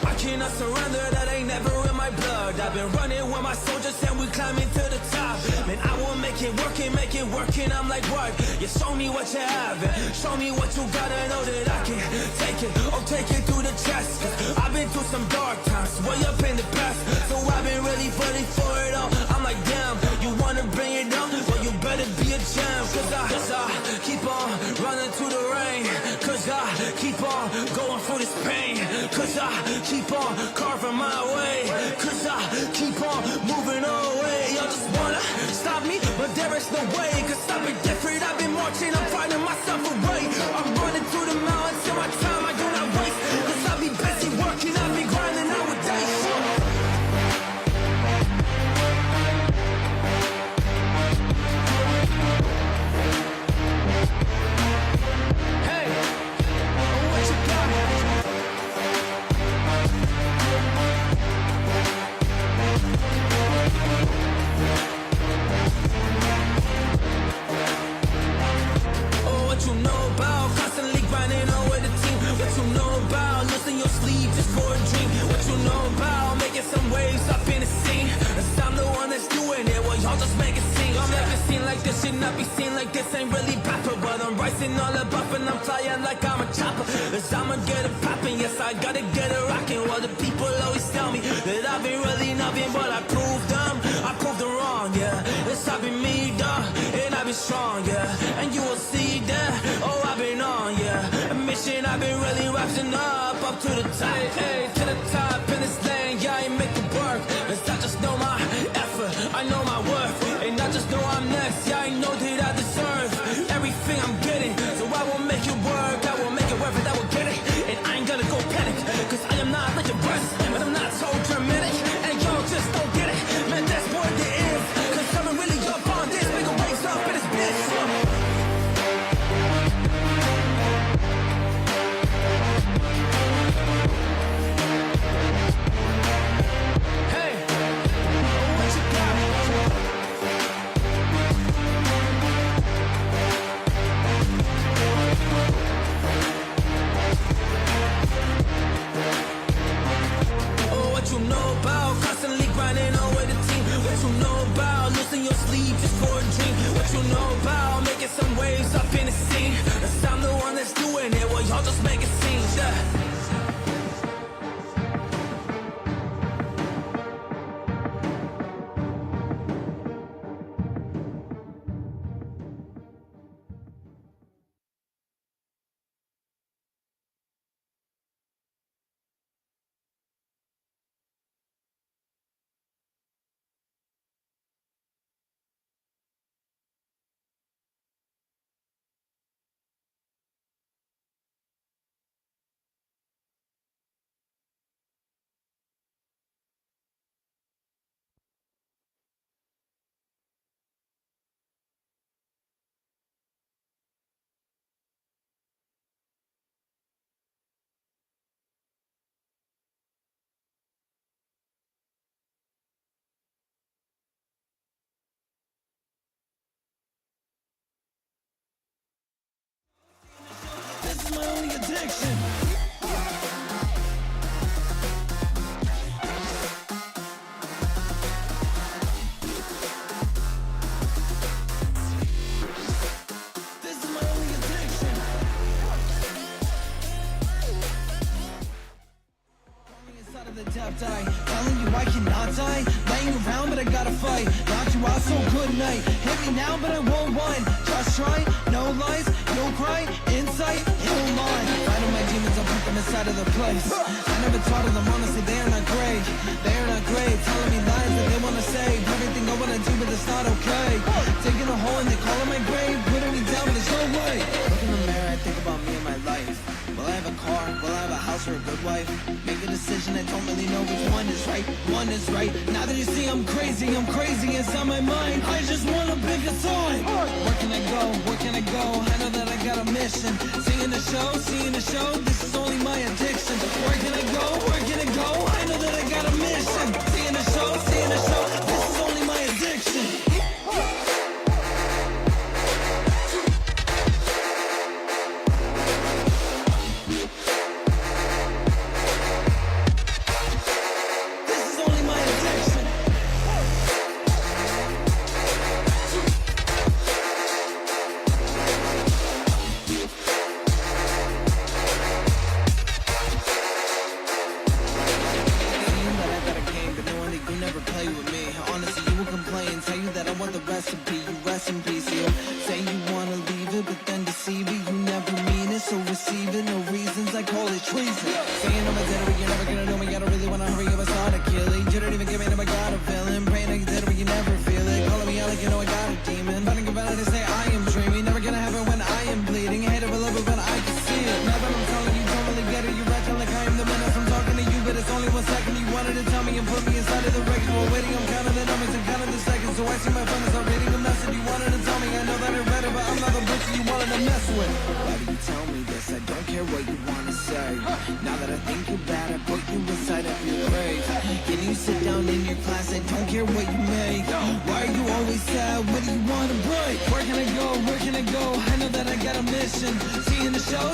I cannot surrender, that ain't never in my blood. I've been running with my soldiers and we climbing to the top. Man, I will make it work, and I'm like, what? You show me what you have, and show me what you got, and know that I can take it, oh, take it through the chest. Cause I've been through some dark times, way up in the past, so I've been really fighting for it all. I'm like, damn, you wanna bring it down? Well, you better be a champ. Cause I keep on running through the rain, cause I keep on going through this pain, cause I keep on carving my way, cause I keep on moving away. Y'all just wanna stop me, but there is no way. Cause I've been different, I've been marching, I'm fighting myself away. I'm running through the mountains in my time, I do not waste. Cause I be busy working, I be grinding nowadays. Hey, what you got? Oh, what you know about constantly grinding on with the team? What you know about losing your sleep just for a dream? What you know about making some waves up in the scene? Cause I'm the one that's doing it, well y'all just make it sing. Y'all make it seem like this should not be seen, like this ain't really proper, but I'm rising all above and I'm flying like I'm a chopper. Cause I'ma get it poppin', yes I gotta get it rockin'. While the people always tell me that I've been really nothing, but I proved them wrong, yeah. It's I've been me, duh, and I've been strong, yeah. And you will see that, oh I've been on, yeah. A mission I've been really rising up to the top, hey, to the top in this lane, yeah, I ain't make it work. Cause I just know my effort, I know my worth, and I just know I'm next, yeah, I know that I deserve everything I'm getting. So I will make it work, I will make it worth it, I will get it, and I ain't gonna go panic. Cause I am not like your breast, but I'm not so dramatic, and y'all just don't get it, man, that's what it is. Cause I'm really up on this, make a waves up in this bitch. What you know about constantly grinding on with the team? What you know about losing your sleep just for a dream? What you know about making some waves up in the scene? Cause I'm the one that's doing it, well y'all just make it seem, yeah. This is my only addiction. This is my only addiction. Falling inside of the depth, telling you I cannot die. Laying around, but I gotta fight. Knocked you out, so good night. Hit me now, but I won't whine. Just try, no lies, no cry, insight, no lie. Fighting my demons, I'll put them inside of the place. I never taught of them, honestly, they are not great. They are not great, telling me lies that they wanna say. Everything I wanna do, but it's not okay. Taking a hole and they call it my grave. Putting me down, but there's no way. Look in the mirror, I think about me and my life. Will I have a car? Will I have a house or a good wife? Make a decision, I don't really know which one is right. One is right. Now that you see I'm crazy inside my mind. I just wanna pick a side. Where can I go? Where can I go? I know that I got a mission. Seeing the show, this is only my addiction. Where can I go? Where can I go? I know that I got a mission. Seeing the show, this is only my addiction. Saying I'm a dead, but you're never gonna know me. I don't really wanna hurry up, I start to kill it. You don't even give me no, I got a feeling. Praying I get dead, but you never feel it. Calling me out like you know I got a demon. Fighting about it and say I am dreaming. Never gonna happen when I am bleeding. Hate it, but love it when I can see it. Now that I'm calling you, don't really get it. You're acting like I am the menace. I'm talking to you, but it's only 1 second. You wanted to tell me and put me inside of the record. While waiting, I'm counting the numbers and counting the seconds. So I see my phone and start reading the message. You wanted to tell me, I know that I read it, but I'm not the bitch you wanted to mess with. Why do you tell me this? I don't care what you wanna say. Now that I think you're bad, I put you inside of your grave. Can you sit down in your class? I don't care what you make. Why are you always sad? What do you wanna break? Where can I go? Where can I go? I know that I got a mission. Seeing the show,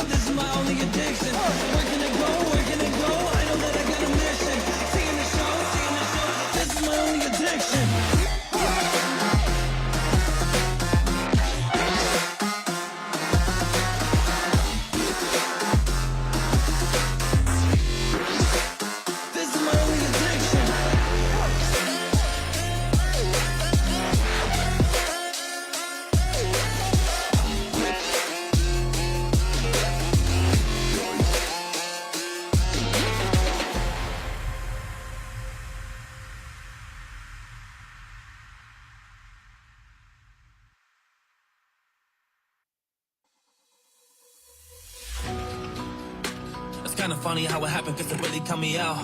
this is my only addiction. Where can I go? Where can I go? I know that I got a mission. Seeing the show, this is my only addiction. Kinda funny how it happened, cause it really cut me out.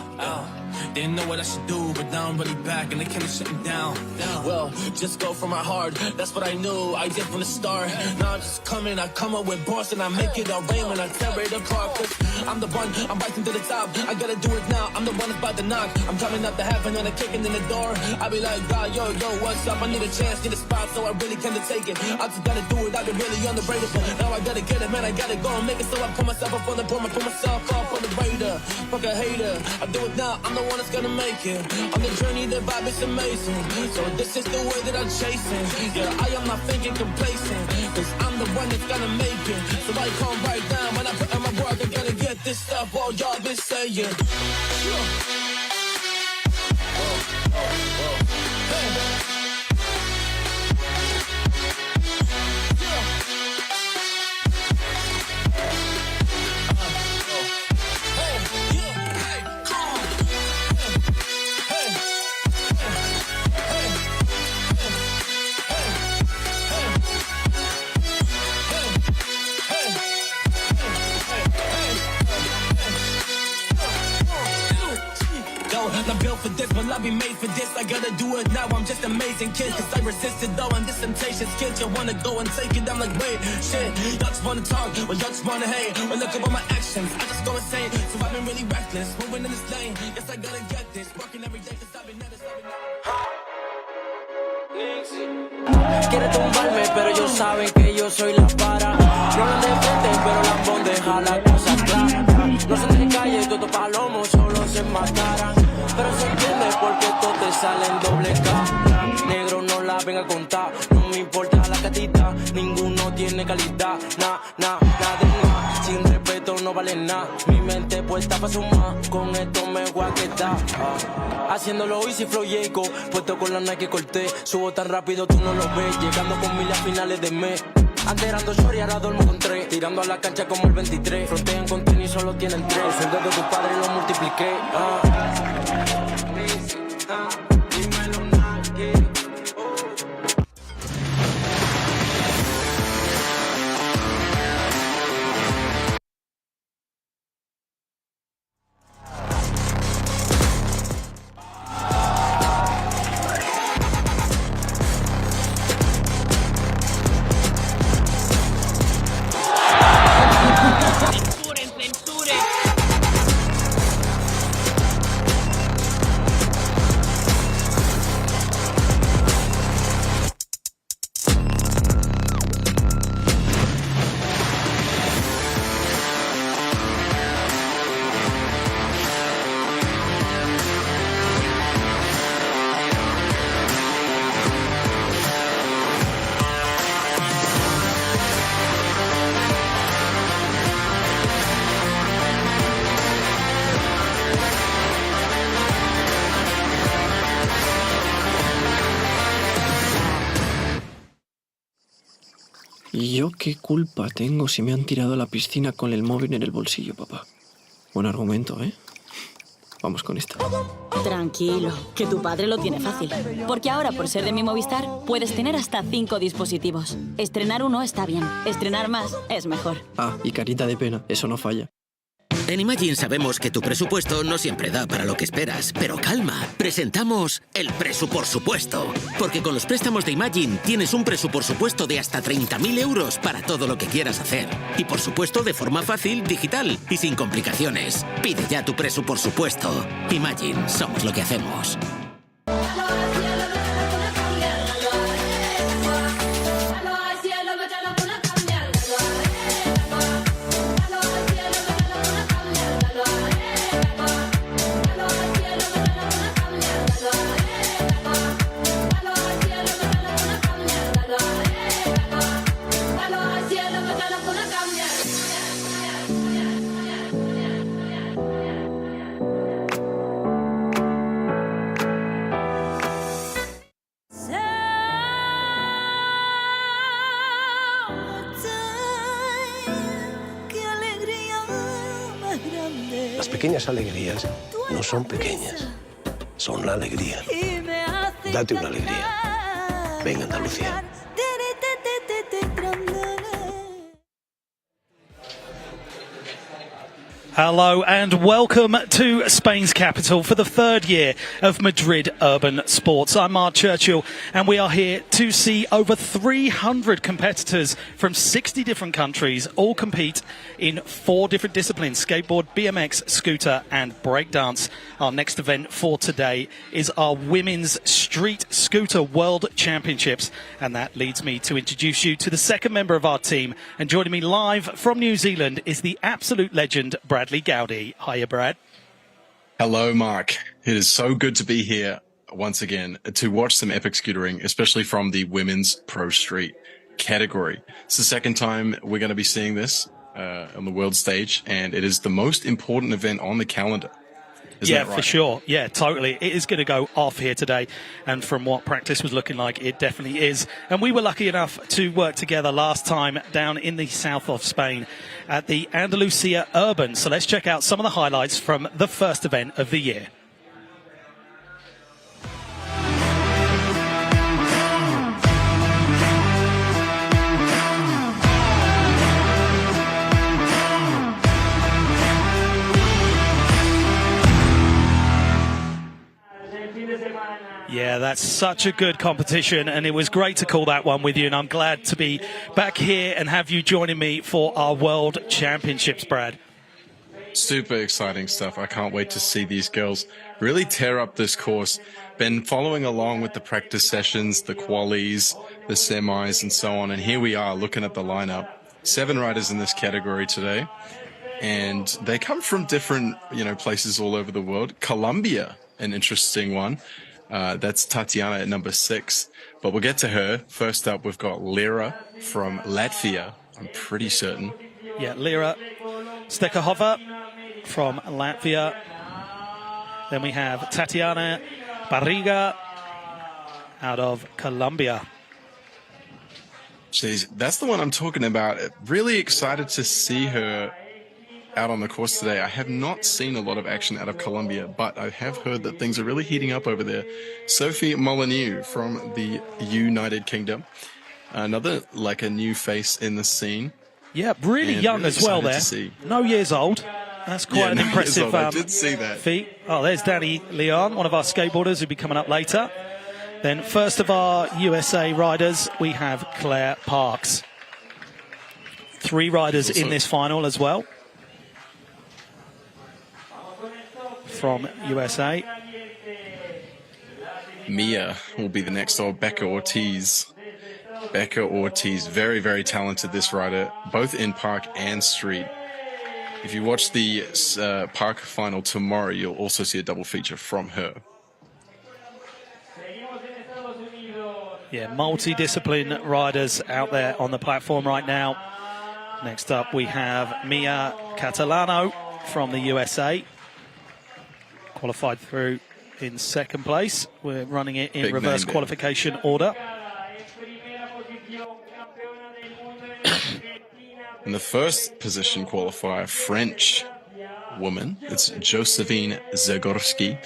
Didn't know what I should do, but now I'm really back and they kinda shutting down. Well, just go for my heart, that's what I knew, I did from the start. Now I'm just coming, I come up with bars and I make it all rain when I tear it apart. Cause I'm the one, I'm rising to the top, I gotta do it now, I'm the one that's about to knock. I'm coming up to heaven and I'm kicking in the door. I be like, God, yo, what's up? I need a chance, need a spot, so I really can't take it. I just gotta do it, I've been really underrated. Now I gotta get it, man, I gotta go and make it, so I put myself up on the board, I put myself up on the radar. Fuck a hater, I do it now, I'm the one that's gonna make it. On the journey, the vibe is amazing. So this is the way that I'm chasing. Yeah, I am not thinking complacent, cause I'm the one that's gonna make it. So I come right down, when I put in my work, I gotta get this stuff all y'all been saying. I'm built for this, but I'll be made for this. I gotta do it now, I'm just amazing kid. Cause I resisted though, and this temptation's kid. You wanna go and take it, I'm like, wait, shit. Y'all just wanna talk, well y'all just wanna hate. Well look at all my actions, I just go insane. So I've been really reckless, moving in this lane. Guess I gotta get this, working every day cause I've been never stopping. Quiere tumbarme, pero ellos saben que yo soy la para. No hablan de frente, pero la deja la cosa clara. No son de calle, estos palomos solo se enmascaran. Pero se entiende porque esto te sale en doble K. Negro no la venga a contar, no me importa la catita. Ninguno tiene calidad, nada de nada. Sin respeto no vale nada. Mi mente puesta pa' sumar, con esto me voy a quedar. Haciéndolo easy flow Jacob, puesto con la Nike corté. Subo tan rápido tú no lo ves, llegando con 1000 a finales de mes. Antes eran 2 horas y ahora duermo con 3. Tirando a la cancha como el 23. Frontean con tenis, solo tienen 3. El sueldo de tu padre lo multipliqué. Dímelo, Nike. ¿Y yo qué culpa tengo si me han tirado a la piscina con el móvil en el bolsillo, papá? Buen argumento, ¿eh? Vamos con esta. Tranquilo, que tu padre lo tiene fácil. Porque ahora, por ser de mi Movistar, puedes tener hasta 5 dispositivos. Estrenar uno está bien, estrenar más es mejor. Ah, y carita de pena, eso no falla. En Imagine sabemos que tu presupuesto no siempre da para lo que esperas, pero calma, presentamos el presupuesto. Porque con los préstamos de Imagine tienes un presupuesto de hasta 30.000 euros para todo lo que quieras hacer. Y por supuesto de forma fácil, digital y sin complicaciones. Pide ya tu presupuesto. Imagine, somos lo que hacemos. Las pequeñas alegrías no son pequeñas, son la alegría. Date una alegría. Venga, Andalucía. Hello and welcome to Spain's capital for the third year of Madrid Urban Sports. I'm Mark Churchill and we are here to see over 300 competitors from 60 different countries all compete in 4 different disciplines: skateboard, BMX, scooter and breakdance. Our next event for today is our Women's Street Scooter World Championships, and that leads me to introduce you to the second member of our team. And joining me live from New Zealand is the absolute legend, Bradley Gowdy. Hiya, Brad. Hello, Mark. It is so good to be here once again to watch some epic scootering, especially from the women's pro street category. It's the second time we're going to be seeing this on the world stage, and it is the most important event on the calendar. Isn't that right? For sure. Yeah, totally. It is going to go off here today. And from what practice was looking like, it definitely is. And we were lucky enough to work together last time down in the south of Spain at the Andalusia Urban. So let's check out some of the highlights from the first event of the year. Yeah, that's such a good competition, and it was great to call that one with you, and I'm glad to be back here and have you joining me for our World Championships, Brad. Super exciting stuff. I can't wait to see these girls really tear up this course. Been following along with the practice sessions, the qualies, the semis, and so on, and here we are looking at the lineup. 7 riders in this category today, and they come from different, places all over the world. Colombia, an interesting one. That's Tatiana at number 6, but we'll get to her. First up, we've got Lira from Latvia, I'm pretty certain. Yeah, Lira Stekahova from Latvia. Then we have Tatiana Barriga out of Colombia. Jeez, that's the one I'm talking about. Really excited to see her out on the course today. I have not seen a lot of action out of Colombia, but I have heard that things are really heating up over there. Sophie Molyneux from the United Kingdom. Another, a new face in the scene. Yeah, really young really as well there. No years old. That's quite an impressive I did see that. feat. Oh, there's Danny Leon, one of our skateboarders who'll be coming up later. Then first of our USA riders, we have Claire Parks. 3 riders in this final as well. From USA. Mia will be the next, or Beca Ortiz. Beca Ortiz, very, very talented, this rider, both in park and street. If you watch the park final tomorrow, you'll also see a double feature from her. Yeah, multi-discipline riders out there on the platform right now. Next up, we have Mia Catalano from the USA. Qualified through in second place. We're running it in reverse qualification order. And the first position qualifier, French, woman. It's Josephine Zagorski.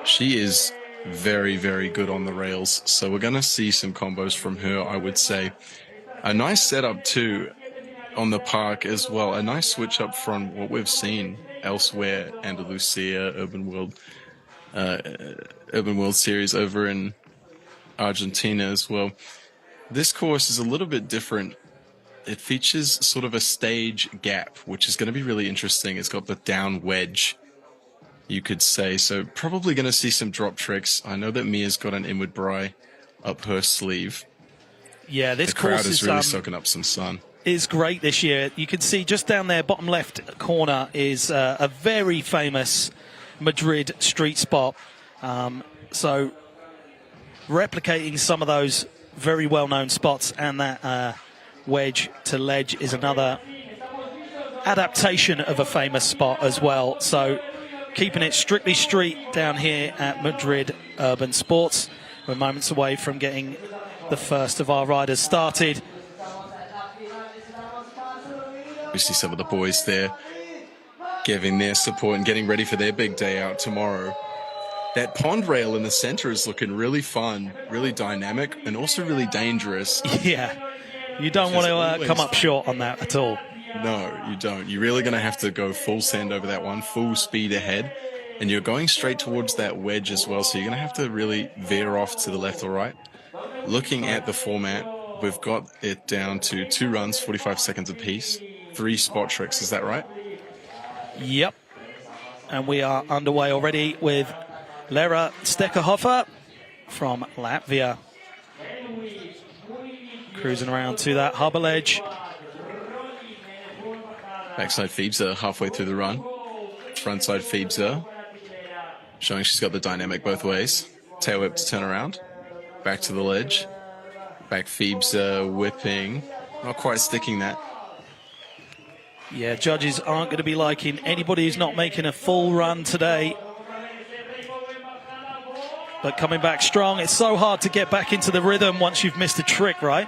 She is very, very good on the rails. So we're going to see some combos from her, I would say. A nice setup too on the park as well. A nice switch up from what we've seen elsewhere, Andalusia, Urban World Series over in Argentina as well. This course is a little bit different. It features sort of a stage gap, which is going to be really interesting. It's got the down wedge, you could say. So probably going to see some drop tricks. I know that Mia's got an inward bry up her sleeve. Yeah, this the crowd course is really soaking up some sun. Is great this year. You can see just down there, bottom left corner, is a very famous Madrid street spot. So replicating some of those very well-known spots, and that wedge to ledge is another adaptation of a famous spot as well. So keeping it strictly street down here at Madrid Urban Sports. We're moments away from getting the first of our riders started. We see some of the boys there giving their support and getting ready for their big day out tomorrow. That pond rail in the center is looking really fun, really dynamic, and also really dangerous. Yeah, you don't want to come up short on that at all. No, you don't. You're really going to have to go full send over that one, full speed ahead, and you're going straight towards that wedge as well, so you're going to have to really veer off to the left or right. Looking at the format, we've got it down to 2 runs, 45 seconds apiece, 3 spot tricks. Is that right? Yep. And we are underway already with Lera Stekerhofer from Latvia. Cruising around to that harbor ledge. Backside Phoebes halfway through the run. Frontside Phoebes showing she's got the dynamic both ways. Tail whip to turn around. Back to the ledge. Back Phoebes whipping. Not quite sticking that. Yeah, judges aren't going to be liking anybody who's not making a full run today. But coming back strong. It's so hard to get back into the rhythm once you've missed a trick, right?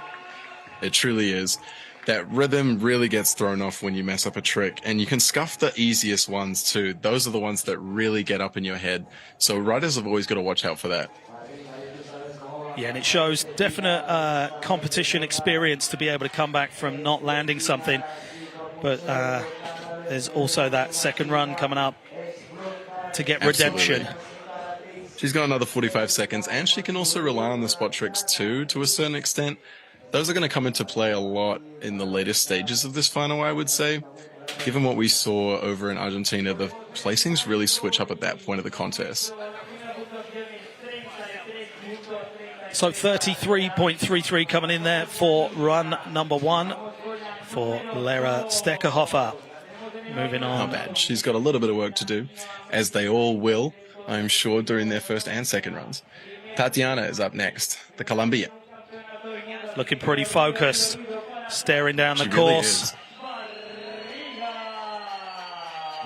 It truly is. That rhythm really gets thrown off when you mess up a trick. And you can scuff the easiest ones too. Those are the ones that really get up in your head. So riders have always got to watch out for that. Yeah, and it shows definite competition experience to be able to come back from not landing something. But there's also that second run coming up to get redemption. Absolutely. She's got another 45 seconds, and she can also rely on the spot tricks too, to a certain extent. Those are going to come into play a lot in the later stages of this final, I would say. Given what we saw over in Argentina, the placings really switch up at that point of the contest. So 33.33 coming in there for run number 1 for Lera Stekerhofer. Moving on. Not bad. She's got a little bit of work to do, as they all will, I'm sure, during their first and second runs. Tatiana is up next, the Colombian. Looking pretty focused, staring down the course.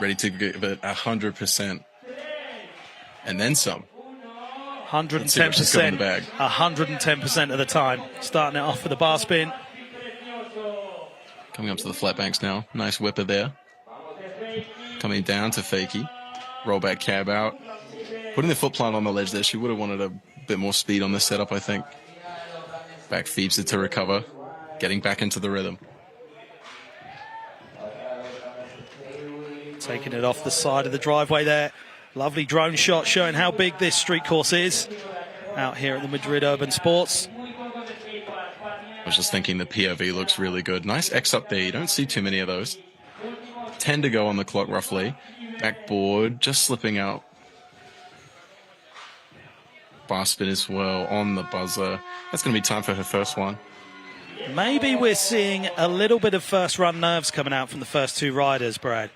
Ready to give it 100%. And then some. 110%. 110% of the time. Starting it off with a bar spin. Coming up to the flat banks now. Nice whipper there. Coming down to Fakey. Roll back cab out. Putting the foot plant on the ledge there. She would have wanted a bit more speed on this setup, I think. Back Phoebes to recover. Getting back into the rhythm. Taking it off the side of the driveway there. Lovely drone shot showing how big this street course is out here at the Madrid Urban Sports. I was just thinking the POV looks really good. Nice X up there. You don't see too many of those. 10 to go on the clock, roughly. Backboard, just slipping out. Bar spin as well on the buzzer. That's going to be time for her first one. Maybe we're seeing a little bit of first run nerves coming out from the first 2 riders, Brad.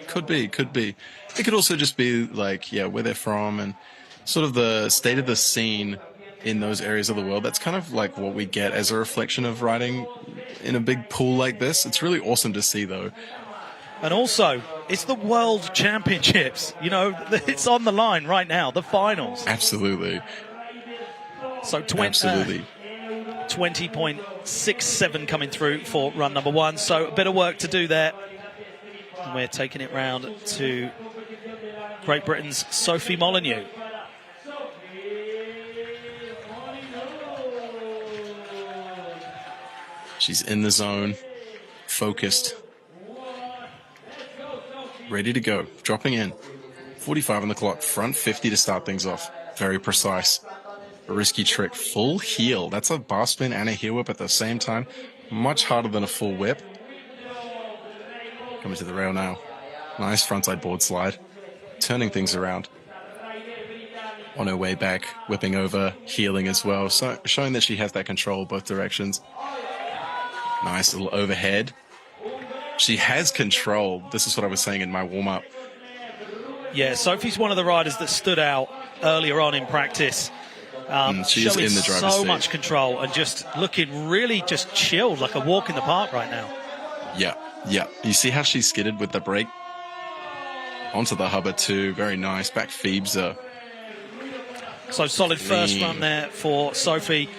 Could be, could be. It could also just be like, yeah, where they're from and sort of the state of the scene in those areas of the world. That's kind of like what we get as a reflection of riding in a big pool like this. It's really awesome to see, though. And also, it's the World Championships. You know, it's on the line right now, the finals. Absolutely. So Absolutely. 20.67 coming through for run number 1. So a bit of work to do there. And we're taking it round to Great Britain's Sophie Molyneux. She's in the zone, focused, ready to go, dropping in. 45 on the clock, front 50 to start things off. Very precise. A risky trick, full heel. That's a bar spin and a heel whip at the same time. Much harder than a full whip. Coming to the rail now. Nice frontside board slide. Turning things around. On her way back, whipping over, heeling as well. So showing that she has that control both directions. Nice little overhead. She has control. This is what I was saying in my warm-up. Yeah, Sophie's one of the riders that stood out earlier on in practice. She is showing in the driver's so seat. much control and just looking really just chilled, like a walk in the park right now. Yeah. You see how she skidded with the brake? Onto the hubba too. Very nice. Back feebs her. So solid first run there for Sophie.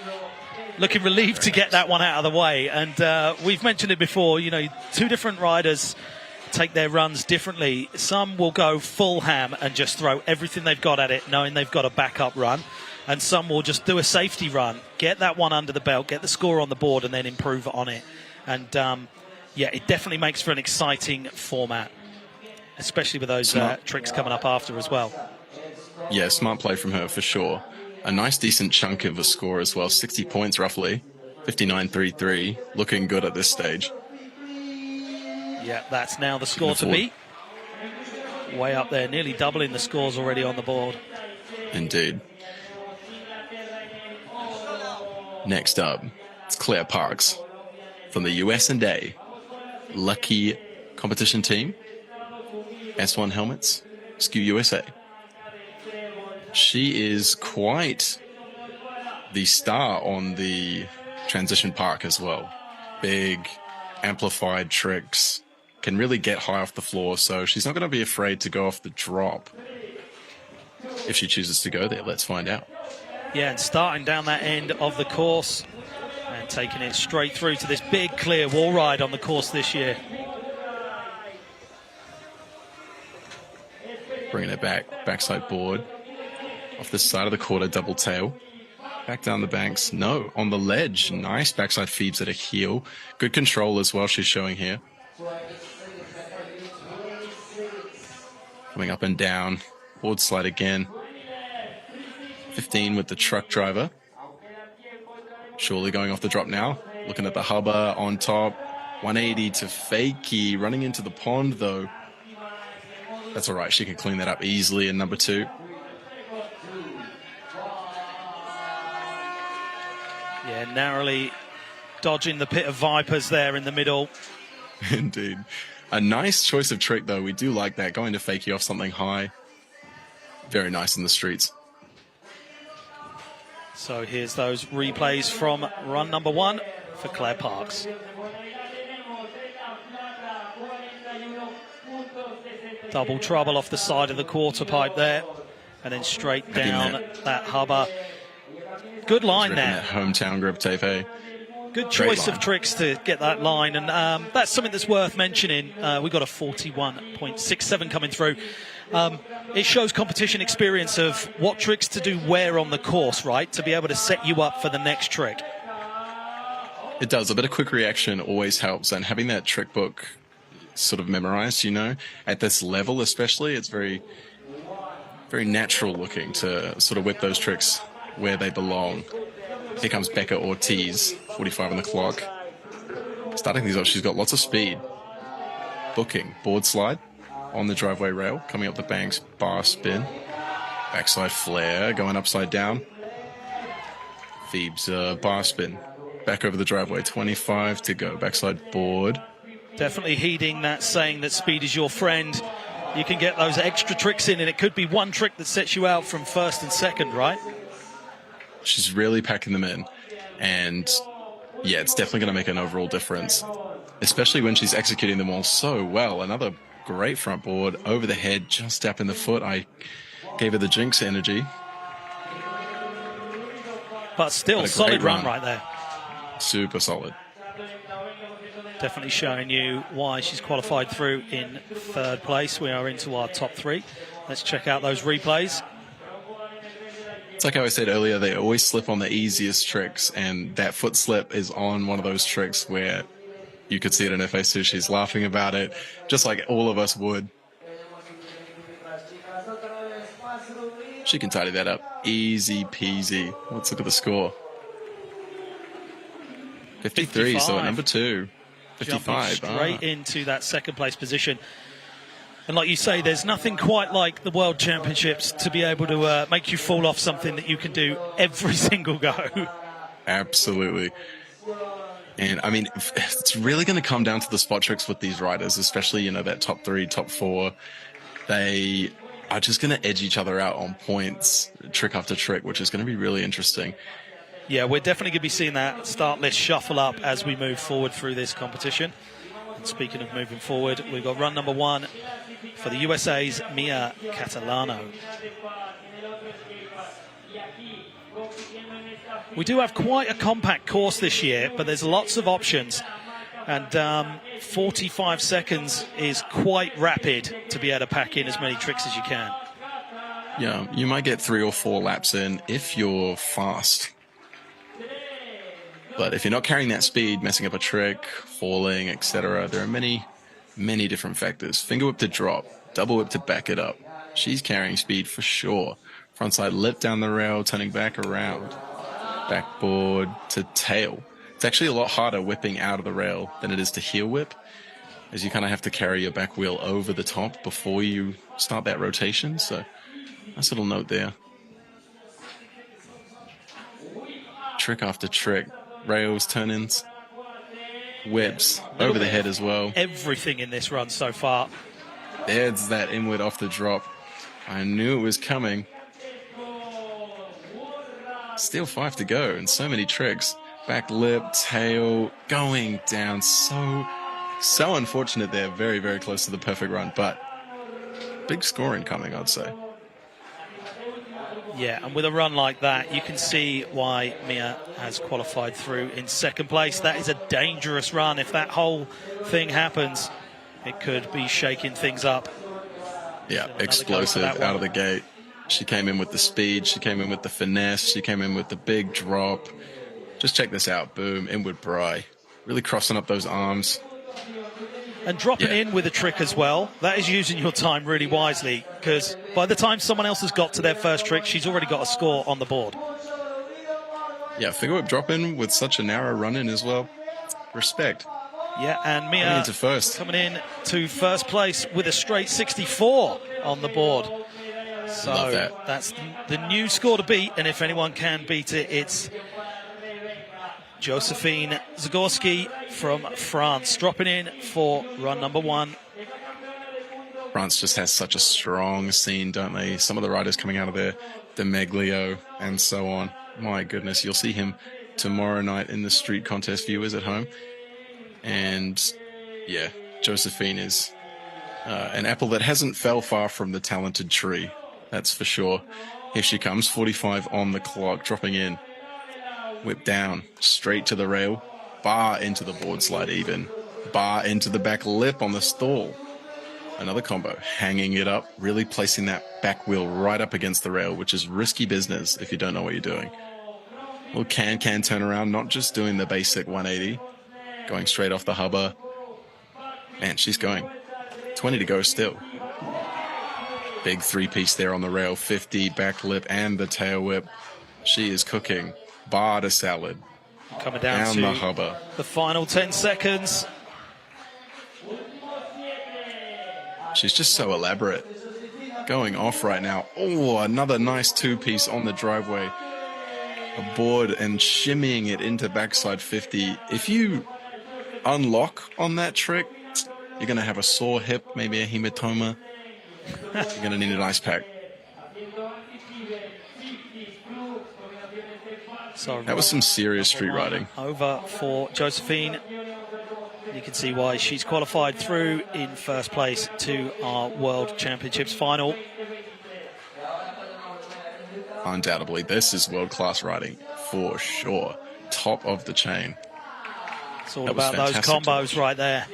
Looking relieved to get that one out of the way. And we've mentioned it before, you know, two different riders take their runs differently. Some will go full ham and just throw everything they've got at it, knowing they've got a backup run. And some will just do a safety run, get that one under the belt, get the score on the board, and then improve on it. And, yeah, it definitely makes for an exciting format, especially with those tricks coming up after as well. Yeah, smart play from her for sure. A nice decent chunk of a score as well. 60 points roughly. 59.33. Looking good at this stage. Yeah, that's now the score to beat. Way up there, nearly doubling the scores already on the board. Indeed. Next up, it's Claire Parks from the US&A. Lucky competition team. S1 helmets. Skew USA. She is quite the star on the transition park as well. Big, amplified tricks. Can really get high off the floor, so she's not going to be afraid to go off the drop. If she chooses to go there, let's find out. Yeah, and starting down that end of the course and taking it straight through to this big clear wall ride on the course this year. Bringing it back, backside board. Off the side of the quarter, double tail. Back down the banks. No, on the ledge. Nice backside feebs at a heel. Good control as well she's showing here. Coming up and down. Board slide again. 15 with the truck driver. Surely going off the drop now. Looking at the hubba on top. 180 to fakie. Running into the pond though. That's all right. She can clean that up easily in number 2. Yeah, narrowly dodging the pit of vipers there in the middle. Indeed. A nice choice of trick, though. We do like that. Going to fakie off something high. Very nice in the streets. So here's those replays from run number 1 for Claire Parks. Double trouble off the side of the quarter pipe there. And then straight down that hubba. Good line there. That hometown grip tape, hey? Good choice of tricks to get that line, and that's something that's worth mentioning. We got a 41.67 coming through. It shows competition experience of what tricks to do where on the course, right? To be able to set you up for the next trick. It does. A bit of quick reaction always helps, and having that trick book sort of memorized, you know, at this level especially, it's very, very natural looking to sort of whip those tricks where they belong. Here comes Beca Ortiz, 45 on the clock. Starting these off, she's got lots of speed. Booking, board slide on the driveway rail, coming up the banks, bar spin. Backside flare, going upside down. Phoebe's bar spin. Back over the driveway, 25 to go. Backside board. Definitely heeding that saying that speed is your friend. You can get those extra tricks in, and it could be one trick that sets you out from first and second, right? She's really packing them in. And yeah, it's definitely going to make an overall difference, especially when she's executing them all so well. Another great front board over the head, just tapping the foot. I gave her the jinx energy. But still, solid run right there. Super solid. Definitely showing you why she's qualified through in third place. We are into our top three. Let's check out those replays. It's like how I said earlier, they always slip on the easiest tricks, and that foot slip is on one of those tricks where you could see it in her face too. She's laughing about it, just like all of us would. She can tidy that up. Easy peasy. Let's look at the score. 53, so at number 2. 55. Jumping straight into that second place position. And like you say, there's nothing quite like the World Championships to be able to make you fall off something that you can do every single go. Absolutely. And I mean, it's really going to come down to the spot tricks with these riders, especially, you know, that top 3, top 4. They are just going to edge each other out on points, trick after trick, which is going to be really interesting. Yeah, we're definitely going to be seeing that start list shuffle up as we move forward through this competition. And speaking of moving forward, we've got run number 1 for the USA's Mia Catalano. We do have quite a compact course this year, but there's lots of options. And 45 seconds is quite rapid to be able to pack in as many tricks as you can. Yeah, you might get 3 or 4 laps in if you're fast. But if you're not carrying that speed, messing up a trick, falling, etc., there are many, many different factors. Finger whip to drop, double whip to back it up. She's carrying speed for sure. Frontside lip down the rail, turning back around. Backboard to tail. It's actually a lot harder whipping out of the rail than it is to heel whip, as you kind of have to carry your back wheel over the top before you start that rotation. So, nice little note there. Trick after trick. Rails, turn-ins, whips, over the head as well. Everything in this run so far. There's that inward off the drop. I knew it was coming. Still 5 to go, and so many tricks. Back lip, tail, going down. So unfortunate there. Very, very close to the perfect run, but big scoring coming, I'd say. Yeah, and with a run like that, you can see why Mia has qualified through in second place. That is a dangerous run. If that whole thing happens, it could be shaking things up. Yeah, explosive out of the gate. She came in with the speed. She came in with the finesse. She came in with the big drop. Just check this out. Boom, inward bry. Really crossing up those arms. And dropping in with a trick as well. That is using your time really wisely, because by the time someone else has got to their first trick, she's already got a score on the board. Yeah, finger whip drop in with such a narrow run in as well. Respect. Yeah, and Mia coming in to first place with a straight 64 on the board. So love that. That's the new score to beat, and if anyone can beat it, it's Josephine Zagorski from France, dropping in for run number 1. France just has such a strong scene, don't they? Some of the riders coming out of there, Meglio and so on. My goodness, you'll see him tomorrow night in the street contest viewers at home. And yeah, Josephine is an apple that hasn't fell far from the talented tree. That's for sure. Here she comes, 45 on the clock, dropping in. Whip down, straight to the rail, bar into the board slide even, bar into the back lip on the stall. Another combo, hanging it up, really placing that back wheel right up against the rail, which is risky business if you don't know what you're doing. Little can turn around, not just doing the basic 180, going straight off the hubba. Man, she's going. 20 to go still. Big 3-piece there on the rail, 50, back lip and the tail whip. She is cooking. Bar to salad. Coming down to the hubba. The final 10 seconds. She's just so elaborate. Going off right now. Oh, another nice 2-piece on the driveway. Aboard and shimmying it into backside 50. If you unlock on that trick, you're going to have a sore hip, maybe a hematoma. You're going to need an ice pack. So that was some serious street riding. Over for Josephine. You can see why she's qualified through in first place to our World Championships final. Undoubtedly, this is world-class riding for sure. Top of the chain. It's all That was about those fantastic to combos right there.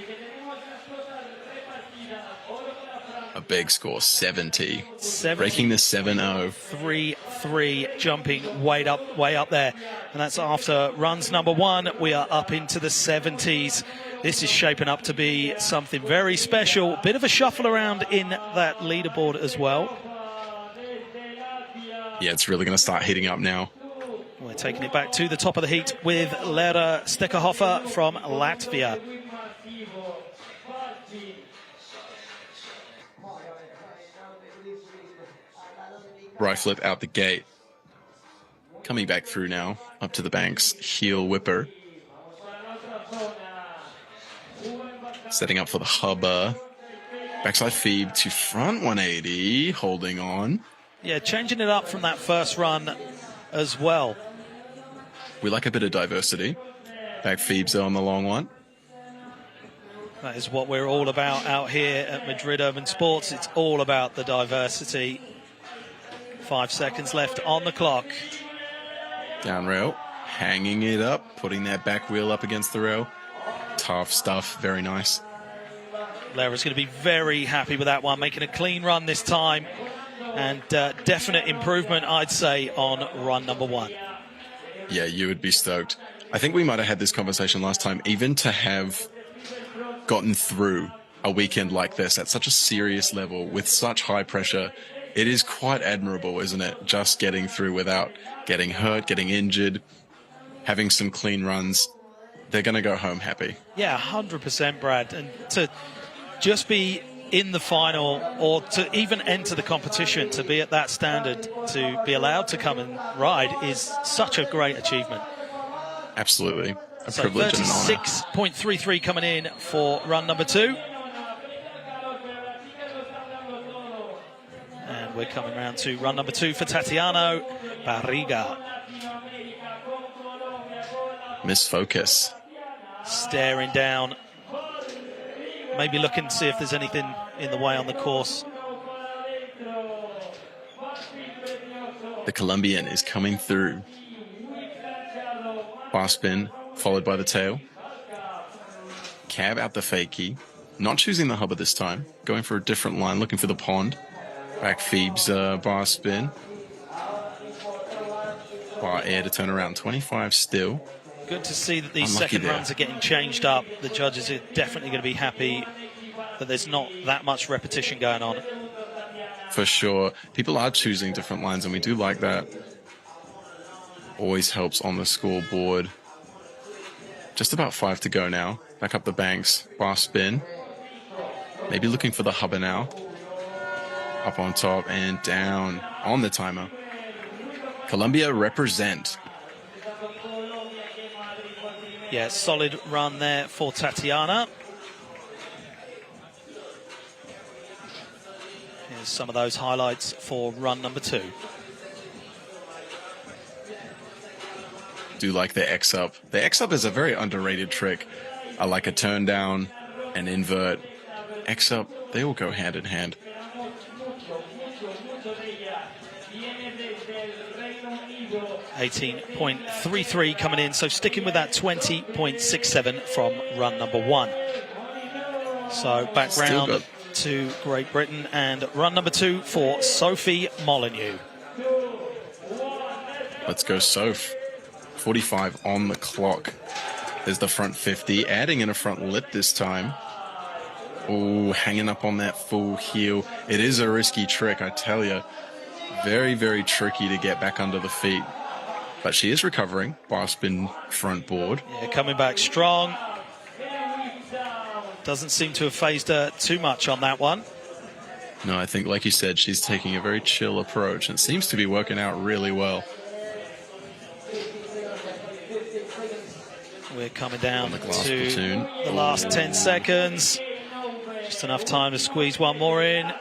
A big score, 70. 70. Breaking the 7-0. 3-3, jumping way up there. And that's after runs number 1. We are up into the 70s. This is shaping up to be something very special. Bit of a shuffle around in that leaderboard as well. Yeah, it's really going to start heating up now. We're taking it back to the top of the heat with Lera Stekerhofer from Latvia. Right flip out the gate. Coming back through now, up to the banks. Heel whipper. Setting up for the hubba. Backside feed to front 180. Holding on. Yeah, changing it up from that first run as well. We like a bit of diversity. Back feeds on the long one. That is what we're all about out here at Madrid Urban Sports. It's all about the diversity. 5 seconds left on the clock. Down rail. Hanging it up. Putting that back wheel up against the rail. Tough stuff. Very nice. Lera's going to be very happy with that one. Making a clean run this time. And definite improvement, I'd say, on run number 1. Yeah, you would be stoked. I think we might have had this conversation last time. Even to have gotten through a weekend like this at such a serious level with such high pressure, it is quite admirable, isn't it? Just getting through without getting hurt, getting injured, having some clean runs. They're going to go home happy. Yeah, 100%, Brad. And to just be in the final, or to even enter the competition, to be at that standard, to be allowed to come and ride, is such a great achievement. Absolutely. A So privilege and an honor. 36.33 coming in for run number 2. And we're coming round to run number 2 for Tatiano Barriga. Misfocus. Staring down. Maybe looking to see if there's anything in the way on the course. The Colombian is coming through. Bar spin, followed by the tail. Cab out the fakie. Not choosing the hubba this time. Going for a different line, looking for the pond. Back Phoebe's bar spin. Bar air to turn around. 25 still. Good to see that these Unlucky second there. runs are getting changed up. The judges are definitely going to be happy that there's not that much repetition going on. For sure. People are choosing different lines, and we do like that. Always helps on the scoreboard. Just about 5 to go now. Back up the banks. Bar spin. Maybe looking for the hubba now. Up on top and down on the timer. Colombia represent. Yeah, solid run there for Tatiana. Here's some of those highlights for run number 2. Do like the X-up. The X-up is a very underrated trick. I like a turn down, an invert. X-up, they all go hand in hand. .33 coming in, so sticking with that 20.67 from run number 1. So back Still round good. to Great Britain and run number 2 for Sophie Molyneux. Let's go, Soph. 45 on the clock. There's the front 50, adding in a front lip this time. Oh, hanging up on that full heel. It is a risky trick, I tell you. Very, very tricky to get back under the feet. But she is recovering. Bar spin front board. Yeah, coming back strong. Doesn't seem to have phased her too much on that one. No, I think, like you said, she's taking a very chill approach and seems to be working out really well. We're coming down On the glass to platoon. the last 10 seconds. Just enough time to squeeze one more in.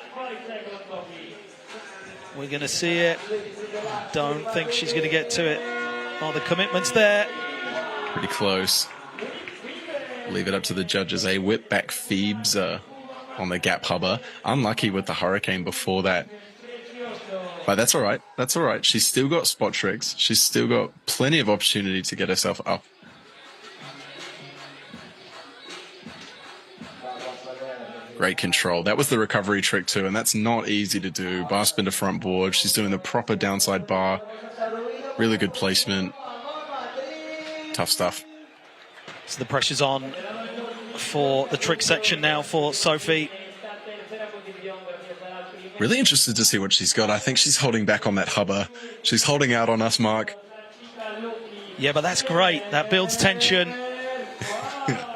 We're going to see it. Don't think she's going to get to it. Oh, the commitment's there. Pretty close. Leave it up to the judges. A whip back Phoebes on the gap hubba. Unlucky with the hurricane before that. But that's all right. That's all right. She's still got spot tricks. She's still got plenty of opportunity to get herself up. Great control. That was the recovery trick too, and that's not easy to do. Bar spin to front board. She's doing the proper downside bar. Really good placement. Tough stuff. So the pressure's on for the trick section now for Sophie. Really interested to see what she's got. I think she's holding back on that hubba. She's holding out on us, Mark. Yeah, but that's great. That builds tension.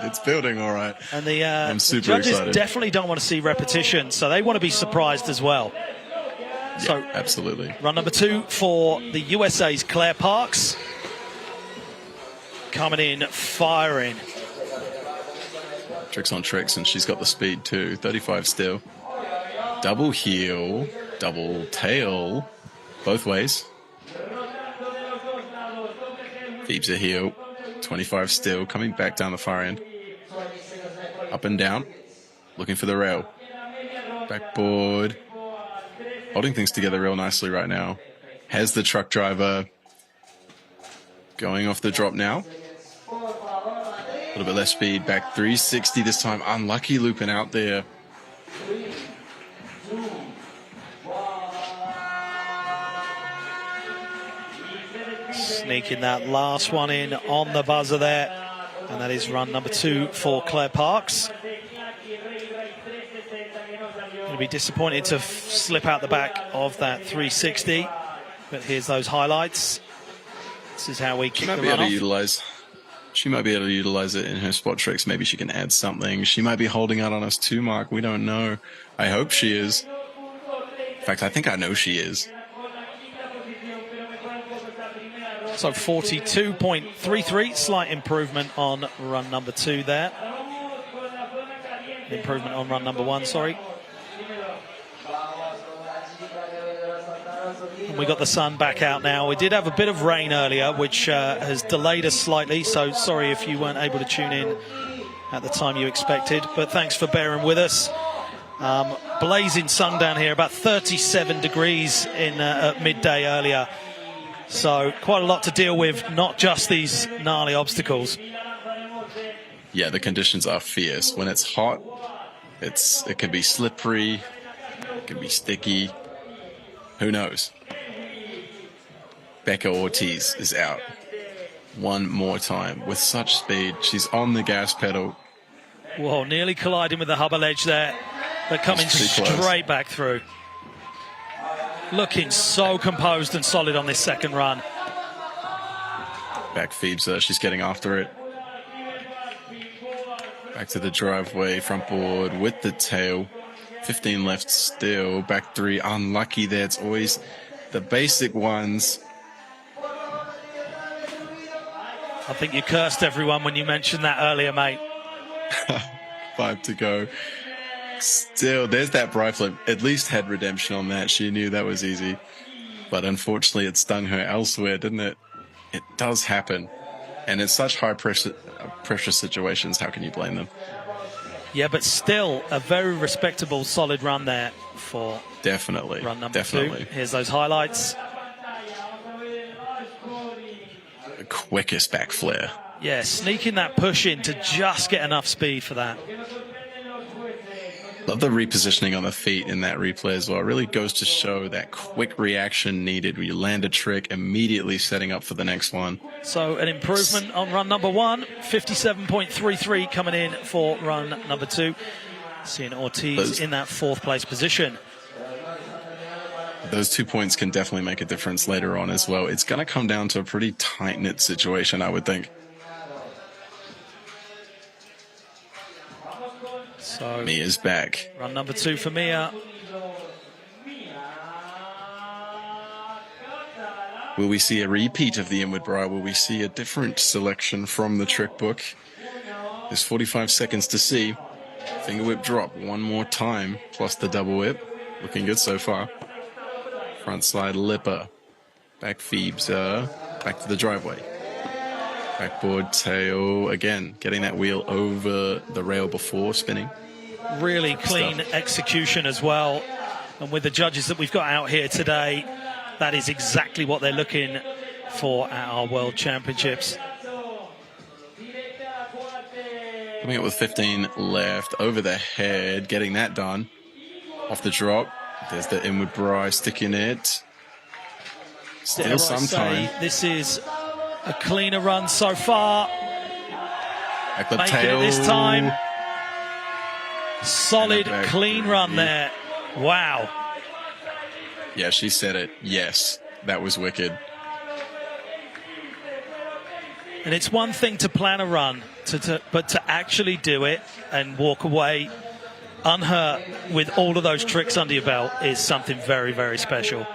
It's building all right. And I'm the super judges excited. definitely don't want to see repetition, so they want to be surprised as well. Yeah, So absolutely. run number 2 for the USA's Claire Parks. Coming in, firing. Tricks on tricks, and she's got the speed too. 35 still. Double heel, double tail, both ways. Phoebe's a heel. 25 still, coming back down the far end. Up and down, looking for the rail. Backboard. Holding things together real nicely right now. Has the truck driver. Going off the drop now. A little bit less speed, back 360 this time. Unlucky looping out there. Sneaking that last one in on the buzzer there. And that is run number 2 for Claire Parks. Going to be disappointed to slip out the back of that 360. But here's those highlights. This is how we kick the run off. She might be able to utilize it in her spot tricks. Maybe she can add something. She might be holding out on us too, Mark. We don't know. I hope she is. In fact, I think I know she is. So 42.33, slight improvement on run number 2 there. Improvement on run number 1, sorry. And we got the sun back out now. We did have a bit of rain earlier, which has delayed us slightly, so sorry if you weren't able to tune in at the time you expected, but thanks for bearing with us. Blazing sun down here, about 37 degrees at midday earlier. So quite a lot to deal with, not just these gnarly obstacles. Yeah, the conditions are fierce. When it's hot, it can be slippery, it can be sticky. Who knows? Beca Ortiz is out one more time with such speed. She's on the gas pedal. Whoa, nearly colliding with the hubba ledge there, but coming straight back through. Looking so composed and solid on this second run. Back Phoebe's she's getting after it. Back to the driveway, front board with the tail. 15 left still, back 3, unlucky there. It's always the basic ones. I think you cursed everyone when you mentioned that earlier, mate. 5 to go. Still, there's that bright flip. At least had redemption on that. She knew that was easy. But unfortunately, it stung her elsewhere, didn't it? It does happen. And it's such high pressure situations. How can you blame them? Yeah, but still a very respectable, solid run there for run number 2. Here's those highlights. The quickest back flare. Yeah, sneaking that push in to just get enough speed for that. Love the repositioning on the feet in that replay as well. It really goes to show that quick reaction needed when you land a trick, immediately setting up for the next one. So an improvement on run number 1, 57.33 coming in for run number 2. Seeing Ortiz in that 4th place position. Those 2 points can definitely make a difference later on as well. It's going to come down to a pretty tight-knit situation, I would think. So Mia's back. Run number 2 for Mia. Will we see a repeat of the inward bra? Will we see a different selection from the trick book? There's 45 seconds to see. Finger whip drop one more time, plus the double whip. Looking good so far. Front slide lipper. Back Phoebe's back to the driveway. Backboard tail again, getting that wheel over the rail before spinning. Really clean execution as well. And with the judges that we've got out here today, that is exactly what they're looking for at our World Championships. Coming up with 15 left. Over the head. Getting that done. Off the drop. There's the inward bri sticking it. Still some time. This is a cleaner run so far. Backlip Making tail. it this time. Solid, back clean run there. Wow. Yeah, she said it. Yes, that was wicked. And it's one thing to plan a run, but to actually do it and walk away unhurt with all of those tricks under your belt is something very, very special.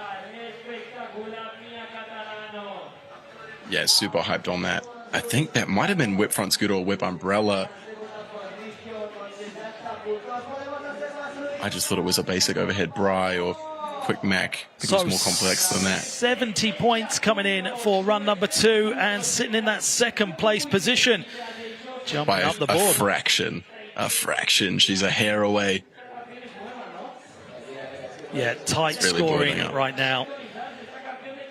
Yeah, super hyped on that. I think that might have been whip front scooter or whip umbrella. I just thought it was a basic overhead bri or quick mac. I think it was more complex than that. 70 points coming in for run number 2 and sitting in that second place position. Jumping By up the a board. fraction. A fraction. She's a hair away. Yeah, tight Really scoring boiling up. right now.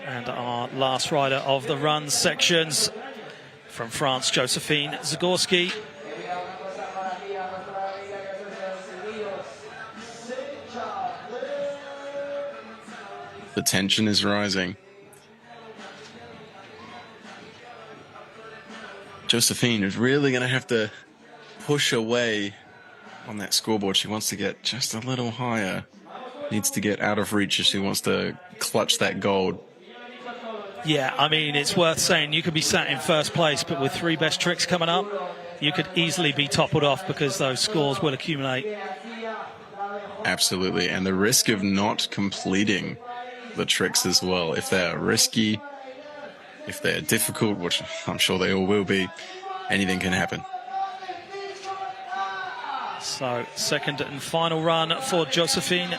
And our last rider of the run sections from France, Josephine Zagorski. The tension is rising. Josephine is really going to have to push away on that scoreboard. She wants to get just a little higher. Needs to get out of reach if she wants to clutch that gold. Yeah, I mean, it's worth saying you could be sat in first place, but with 3 best tricks coming up, you could easily be toppled off because those scores will accumulate. Absolutely. And the risk of not completing the tricks as well. If they're risky, if they're difficult, which I'm sure they all will be, anything can happen. So, second and final run for Josephine.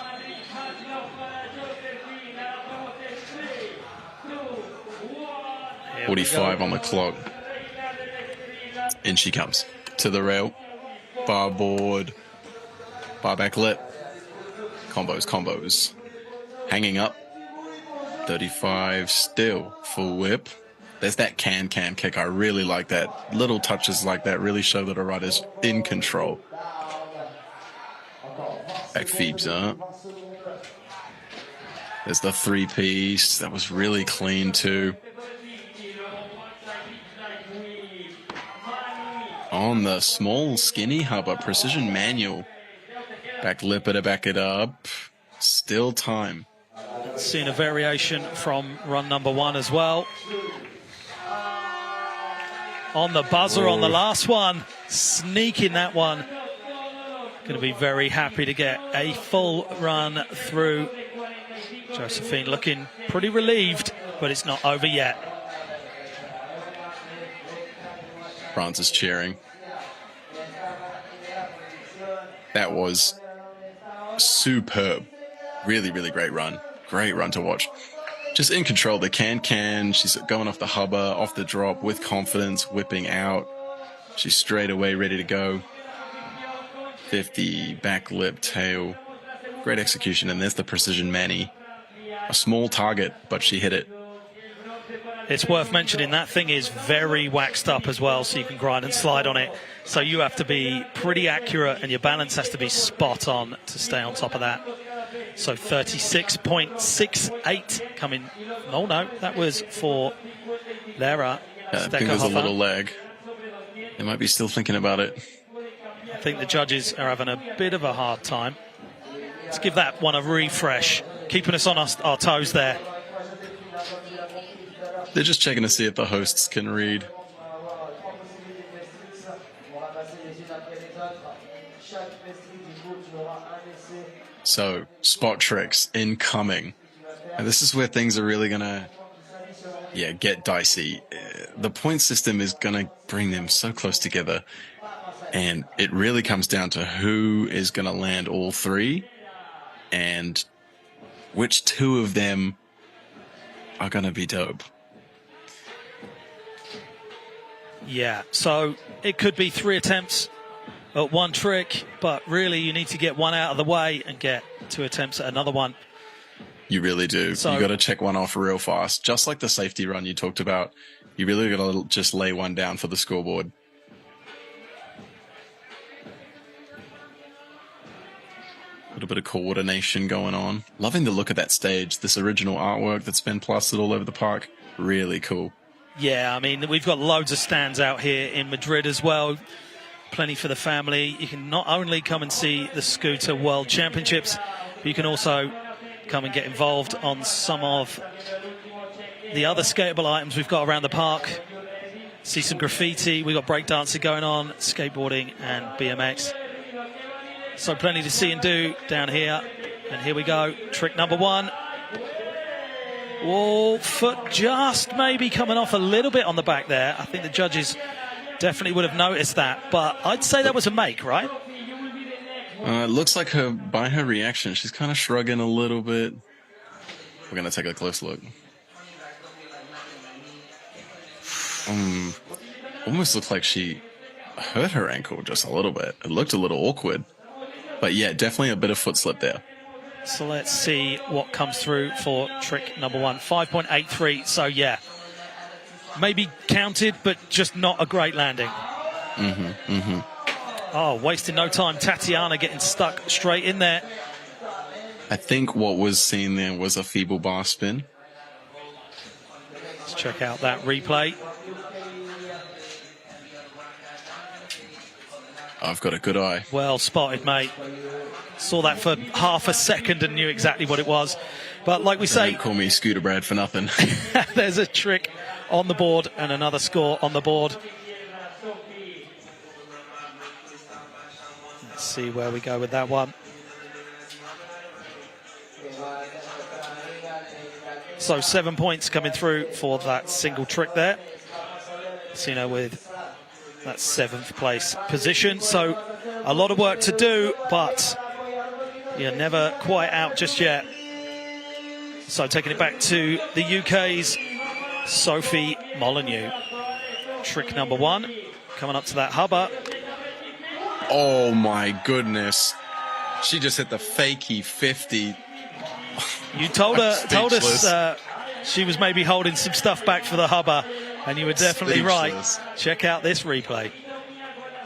Here 45 on the clock. In she comes. To the rail. Bar board. Bar back lip. Combos, combos. Hanging up. 35 still. Full whip. There's that can kick. I really like that. Little touches like that really show that a rider's in control. Back feebs up. There's the 3-piece. That was really clean too. On the small skinny hubba, precision manual. Back lip it, back it up. Still time. Seen a variation from run number 1 as well. On the buzzer on the last one. Sneaking that one. Going to be very happy to get a full run through. Josephine looking pretty relieved, but it's not over yet. France is cheering. That was superb. Really, really great run. Great run to watch. Just in control. The can. She's going off the hubba, off the drop with confidence, whipping out. She's straight away ready to go. 50, back lip, tail. Great execution. And there's the precision Manny. A small target, but she hit it. It's worth mentioning that thing is very waxed up as well, so you can grind and slide on it. So you have to be pretty accurate and your balance has to be spot on to stay on top of that. So 36.68 coming. Oh no, that was for Lara. I think there's a little lag. They might be still thinking about it. I think the judges are having a bit of a hard time. Let's give that one a refresh, keeping us on our toes there. They're just checking to see if the hosts can read. So, spot tricks incoming. And this is where things are really going to, get dicey. The point system is going to bring them so close together. And it really comes down to who is going to land all 3 and which 2 of them are going to be dope. Yeah, so it could be 3 attempts at 1 trick, but really you need to get 1 out of the way and get 2 attempts at another one. You really do. So, you got to check one off real fast. Just like the safety run you talked about, you really got to just lay one down for the scoreboard. Got a bit of coordination going on. Loving the look of that stage. This original artwork that's been plastered all over the park. Really cool. Yeah, I mean, we've got loads of stands out here in Madrid as well. Plenty for the family. You can not only come and see the Scooter World Championships, but you can also come and get involved on some of the other skatable items we've got around the park. See some graffiti. We've got breakdancing going on, skateboarding and BMX. So plenty to see and do down here. And here we go. Trick number one. Whoa, foot just maybe coming off a little bit on the back there. I think the judges definitely would have noticed that. But I'd say that was a make, right? It looks like by her reaction, she's kind of shrugging a little bit. We're going to take a close look. Almost looked like she hurt her ankle just a little bit. It looked a little awkward. But yeah, definitely a bit of foot slip there. So let's see what comes through for trick number one. 5.83. So yeah, maybe counted, but just not a great landing. Oh, wasting no time. Tatiana getting stuck straight in there. I think what was seen there was a feeble bar spin. Let's check out that replay. I've got a good eye. Well spotted, mate. Saw that for half a second and knew exactly what it was. But like we say... Don't call me Scooter Brad for nothing. There's a trick on the board and another score on the board. Let's see where we go with that one. So 7 points coming through for that single trick there. Sino with that 7th place position. So a lot of work to do, but you're never quite out just yet. So taking it back to the UK's Sophie Molyneux. Trick number one, coming up to that hubba. Oh my goodness. She just hit the fakey 50. You told us she was maybe holding some stuff back for the hubba, and you were definitely right. Check out this replay.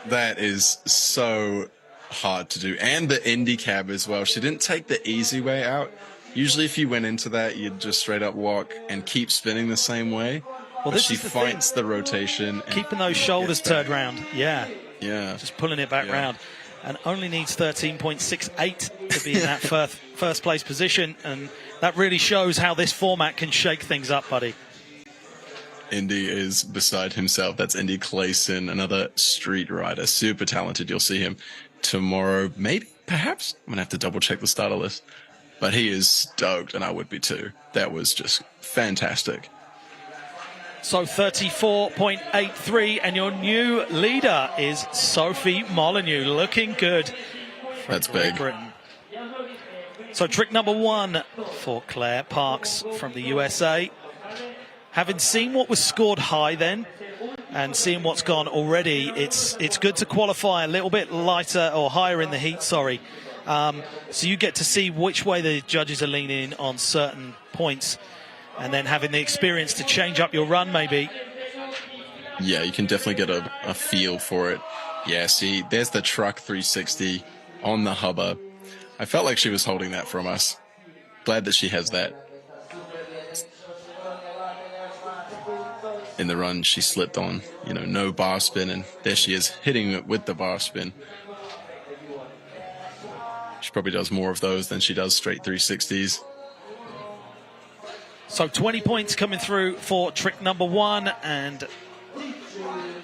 That is so hard to do. And the Indy cab as well. She didn't take the easy way out. Usually if you went into that, you'd just straight up walk and keep spinning the same way. Well, but she fights the rotation. Keeping those shoulders turned round. Yeah. Yeah. Just pulling it back round. And only needs 13.68 to be in that first place position. And that really shows how this format can shake things up, buddy. Indy is beside himself. That's Indy Clayson, another street rider. Super talented. You'll see him tomorrow. Maybe, perhaps. I'm going to have to double check the starter list. But he is stoked, and I would be too. That was just fantastic. So 34.83, and your new leader is Sophie Molyneux. Looking good. That's big. Britain. So trick number one for Claire Parks from the USA. Having seen what was scored high then, and seeing what's gone already, it's good to qualify a little bit lighter or higher in the heat, sorry. So you get to see which way the judges are leaning on certain points, and then having the experience to change up your run maybe. Yeah, you can definitely get a feel for it. Yeah, see, there's the truck 360 on the hubba. I felt like she was holding that from us. Glad that she has that. In the run, she slipped on, no bar spin, and there she is hitting it with the bar spin. She probably does more of those than she does straight 360s. So 20 points coming through for trick number one, and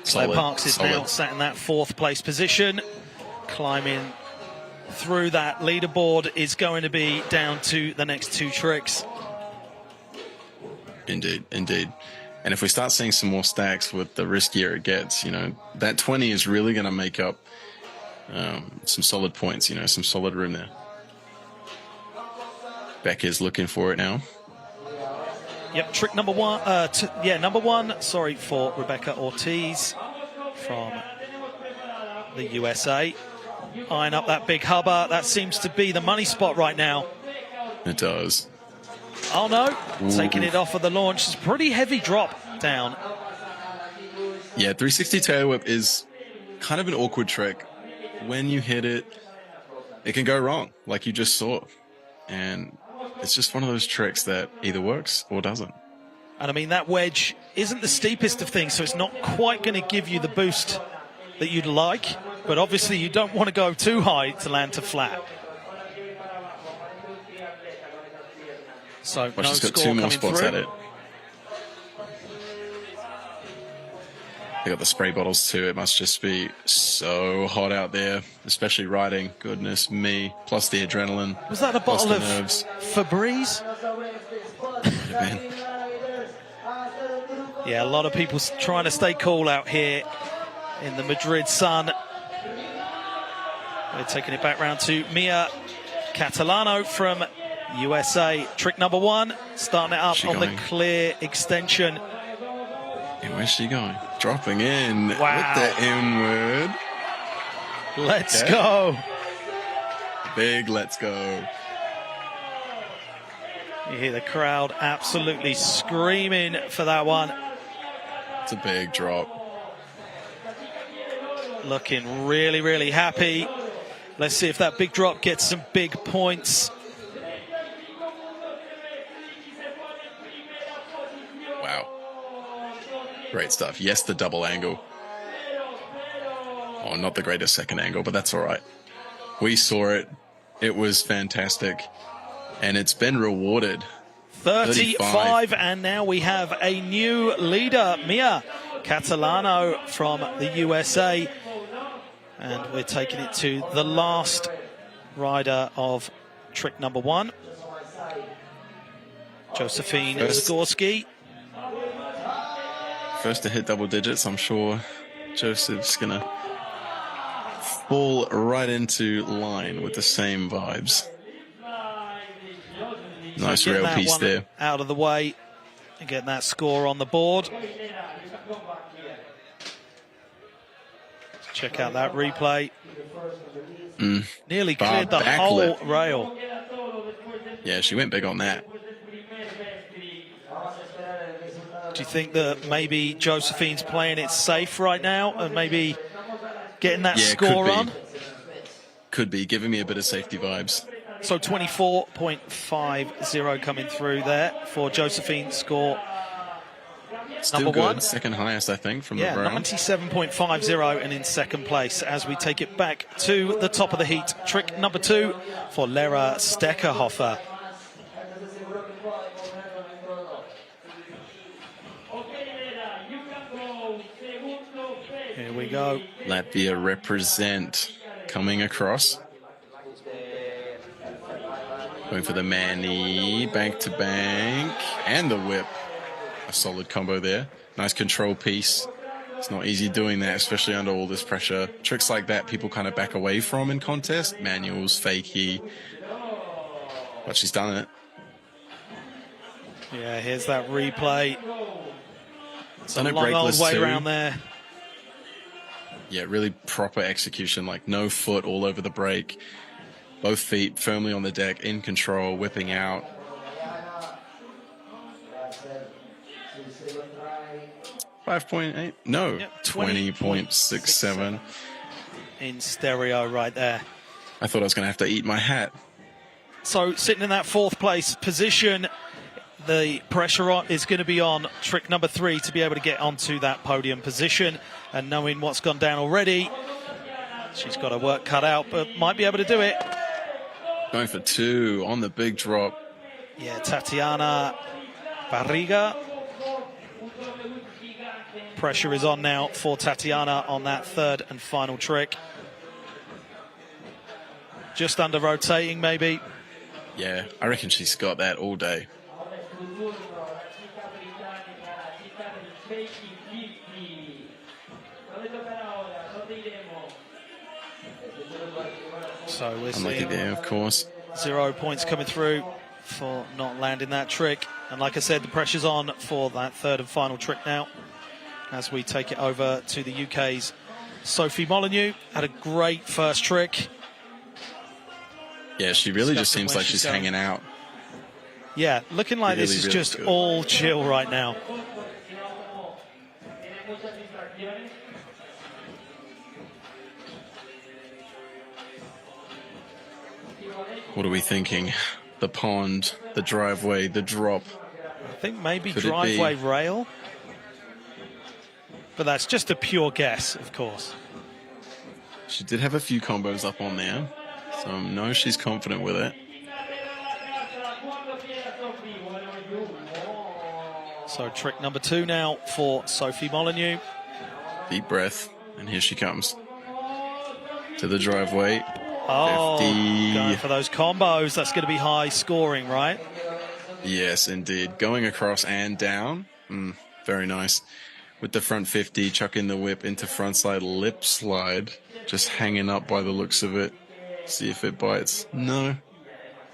Claire Parks is now sat in that 4th place position. Climbing through that leaderboard is going to be down to the next 2 tricks. Indeed, indeed. And if we start seeing some more stacks with the riskier it gets, that 20 is really going to make up some solid points, some solid room there. Becca's looking for it now. Yep, trick number one. Number one. Sorry, for Beca Ortiz from the USA. Eyeing up that big hubba. That seems to be the money spot right now. It does. Oh no, Ooh. Taking it off of the launch. It's a pretty heavy drop down. Yeah, 360 tail whip is kind of an awkward trick. When you hit it, it can go wrong, like you just saw. And it's just one of those tricks that either works or doesn't. And I mean, that wedge isn't the steepest of things, so it's not quite going to give you the boost that you'd like. But obviously, you don't want to go too high to land to flat. So, Well, no she's got score two more coming spots through. at it. They got the spray bottles too. It must just be so hot out there, especially riding. Goodness me. Plus the adrenaline. Was that a plus bottle the of nerves. Febreze? Man. Yeah, a lot of people trying to stay cool out here in the Madrid sun. We're taking it back round to Mia Catalano from USA. Trick number 1, starting it up on the clear extension. And where's she going? Dropping in Wow. with the inward. Let's go. Big let's go. You hear the crowd absolutely screaming for that one. It's a big drop. Looking really, really happy. Let's see if that big drop gets some big points. Wow. Great stuff. Yes, the double angle. Oh, not the greatest second angle, but that's all right. We saw it. It was fantastic. And it's been rewarded. 35, and now we have a new leader, Mia Catalano from the USA. And we're taking it to the last rider of trick number 1, Josephine Zagorski. First to hit double digits. I'm sure Joseph's going to fall right into line with the same vibes. Nice rail piece there. Out of the way and getting that score on the board. Check out that replay. Nearly cleared the whole rail. Yeah, she went big on that. Do you think that maybe Josephine's playing it safe right now and maybe getting that score on? Could be, giving me a bit of safety vibes. So 24.50 coming through there for Josephine's score. Still number good. 1. Second highest, I think, from the Yeah, round. 97.50 and in second place as we take it back to the top of the heat. Trick number 2 for Lera Steckerhofer. Here we go. Latvia represent coming across. Going for the Manny, bank to bank, and the whip. A solid combo there. Nice control piece. It's not easy doing that, especially under all this pressure. Tricks like that people kind of back away from in contest. Manuals, fakie. But she's done it. Yeah, here's that replay. It's Done a it long old breakless way too. around there. Yeah, really proper execution, like no foot all over the brake. Both feet firmly on the deck, in control, whipping out. $5.8? No, Yep, 20.67. In stereo right there. I thought I was going to have to eat my hat. So sitting in that 4th place position, the pressure is going to be on trick number 3 to be able to get onto that podium position. And knowing what's gone down already, she's got her work cut out, but might be able to do it. Going for 2 on the big drop. Yeah, Tatiana Barriga. Pressure is on now for Tatiana on that 3rd and final trick. Just under rotating, maybe. Yeah, I reckon she's got that all day. So we're Unlucky seeing there, of course. 0 points coming through for not landing that trick. And like I said, the pressure's on for that 3rd and final trick now as we take it over to the UK's Sophie Molyneux. Had a great first trick. Yeah, she really just Disgusting seems where like she's going. hanging out. Yeah, looking like this Really, is really just good. all chill right now. What are we thinking? The pond, the driveway, the drop. I think maybe Could it driveway be? rail. But that's just a pure guess, of course. She did have a few combos up on there, so I know she's confident with it. So trick number 2 now for Sophie Molyneux. Deep breath, and here she comes. To the driveway. Oh, 50. going for those combos. That's going to be high scoring, right? Yes, indeed. Going across and down. Very nice. With the front 50, chuck in the whip into frontside lip slide. Just hanging up by the looks of it. See if it bites. No.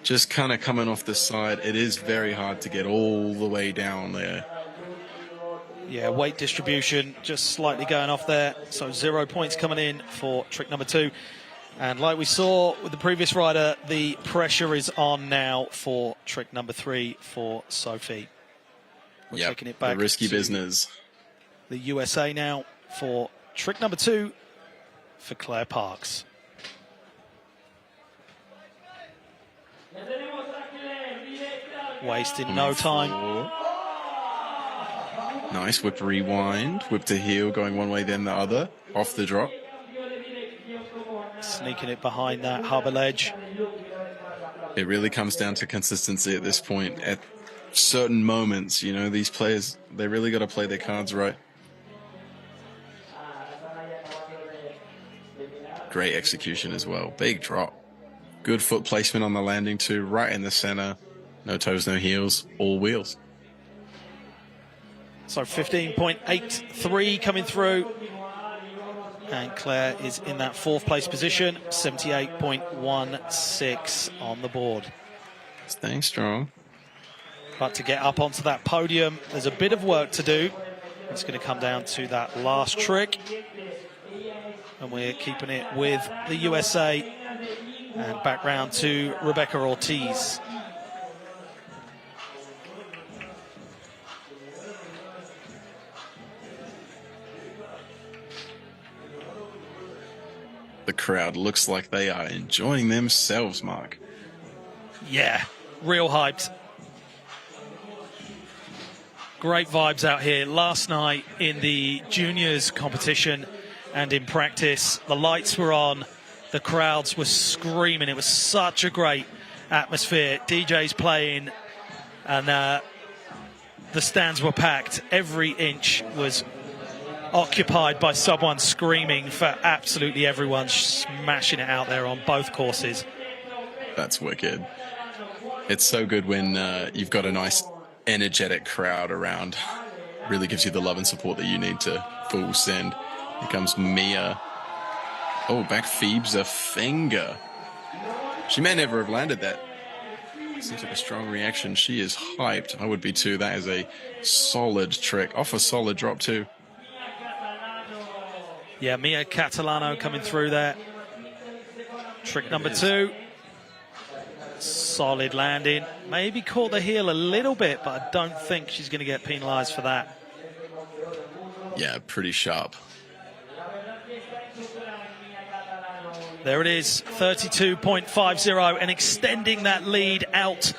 Just kind of coming off the side. It is very hard to get all the way down there. Yeah, weight distribution just slightly going off there. So 0 points coming in for trick number 2. And like we saw with the previous rider, the pressure is on now for trick number 3 for Sophie. We're taking it back the risky to business. the USA now for trick number 2 for Claire Parks. Wasted no time. Nice whip rewind. Whip to heel, going one way then the other. Off the drop. Sneaking it behind that hubba ledge. It really comes down to consistency at this point. At certain moments, you know, these players, they really got to play their cards right. Great execution as well. Big drop. Good foot placement on the landing too, right in the center. No toes, no heels, all wheels. So 15.83 coming through. And Claire is in that 4th place position, 78.16 on the board. Staying strong. But to get up onto that podium, there's a bit of work to do. It's going to come down to that last trick. And we're keeping it with the USA. And back round to Rebecca Ortiz. The crowd looks like they are enjoying themselves, Mark. Yeah, real hyped. Great vibes out here. Last night in the juniors competition and in practice, the lights were on, the crowds were screaming. It was such a great atmosphere. DJs playing, and the stands were packed. Every inch was occupied by someone screaming for absolutely everyone, smashing it out there on both courses. That's wicked. It's so good when you've got a nice energetic crowd around. Really gives you the love and support that you need to full send. Here comes Mia. Oh, back Phoebes a finger. She may never have landed that. Seems like a strong reaction. She is hyped. I would be too. That is a solid trick. Off a solid drop too. Yeah, Mia Catalano coming through there. Trick number 2. Solid landing. Maybe caught the heel a little bit, but I don't think she's going to get penalised for that. Yeah, pretty sharp. There it is, 32.50, and extending that lead out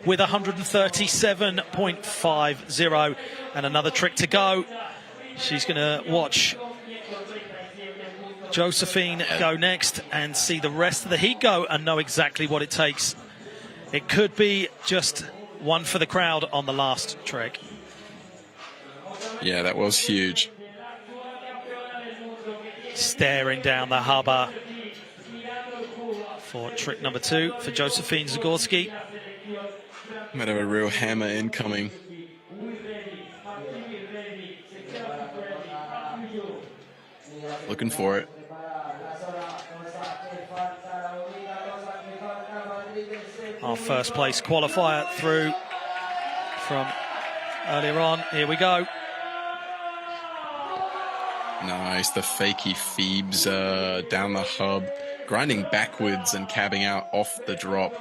with 137.50. And another trick to go. She's going to watch Josephine go next and see the rest of the heat go and know exactly what it takes. It could be just one for the crowd on the last trick. Yeah, that was huge. Staring down the hubba for trick number 2 for Josephine Zagorski. Might have a real hammer incoming. Looking for it. Our first place qualifier through from earlier on. Here we go. Nice, the fakey Phoebes down the hub, grinding backwards and cabbing out off the drop.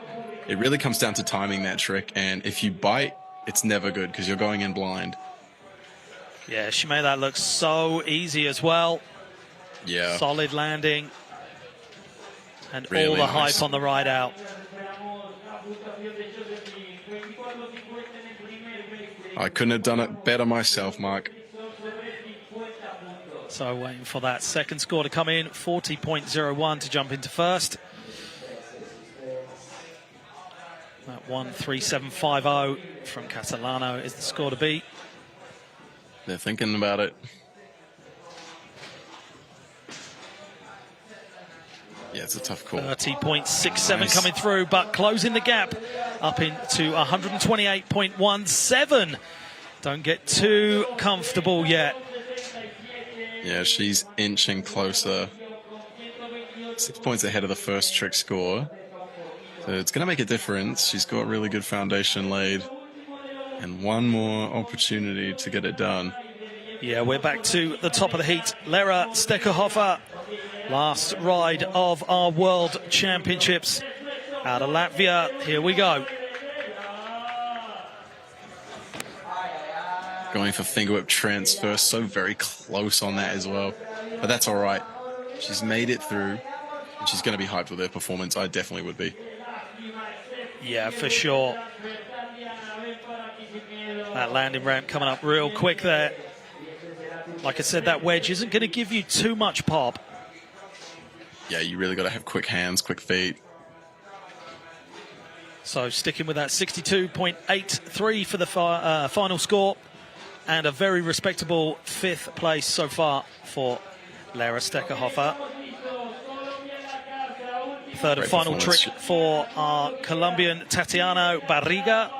It really comes down to timing that trick, and if you bite, it's never good because you're going in blind. Yeah, she made that look so easy as well. Yeah. Solid landing. And Really all the nice. hype on the ride out. I couldn't have done it better myself, Mark. So waiting for that second score to come in, 40.01 to jump into first. That 137.50 from Catalano is the score to beat. They're thinking about it. Yeah, it's a tough call. 30.67 Nice. coming through, but closing the gap up into 128.17. Don't get too comfortable yet. Yeah, she's inching closer. 6 points ahead of the first trick score. So it's going to make a difference. She's got really good foundation laid. And one more opportunity to get it done. Yeah, we're back to the top of the heat. Lera Stekkerhofer, last ride of our World Championships out of Latvia. Here we go. Going for finger whip transfer, so very close on that as well. But that's all right. She's made it through, and she's going to be hyped with her performance. I definitely would be. Yeah, for sure. That landing ramp coming up real quick there. Like I said, that wedge isn't going to give you too much pop. Yeah, you really got to have quick hands, quick feet. So sticking with that 62.83 for the final score. And a very respectable 5th place so far for Lera Stekkerhofer. Third and final trick for our Colombian Tatiana Barriga.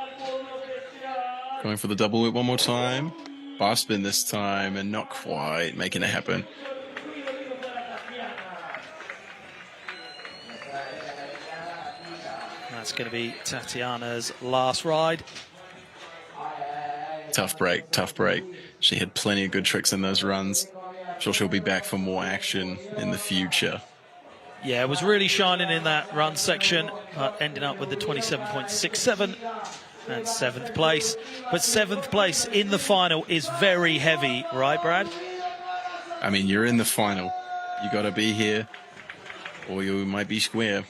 Going for the double whip one more time. Bar spin this time, and not quite making it happen. That's going to be Tatiana's last ride. Tough break, tough break. She had plenty of good tricks in those runs. I'm sure she'll be back for more action in the future. Yeah, it was really shining in that run section, but ending up with the 27.67 and 7th place. But 7th place in the final is very heavy, right, Brad? I mean, you're in the final. You got to be here, or you might be square.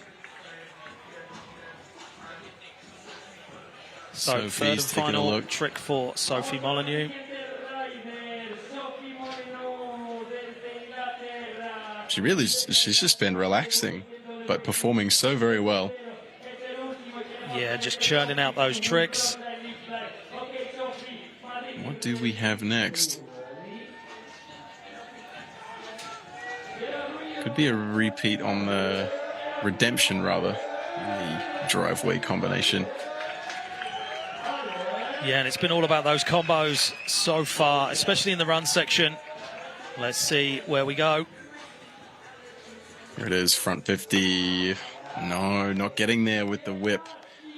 So third and final trick for Sophie Molyneux. She's just been relaxing, but performing so very well. Yeah, just churning out those tricks. What do we have next? Could be a repeat on the redemption, rather, in the driveway combination. Yeah, and it's been all about those combos so far, especially in the run section. Let's see where we go. Here it is, front 50. No, not getting there with the whip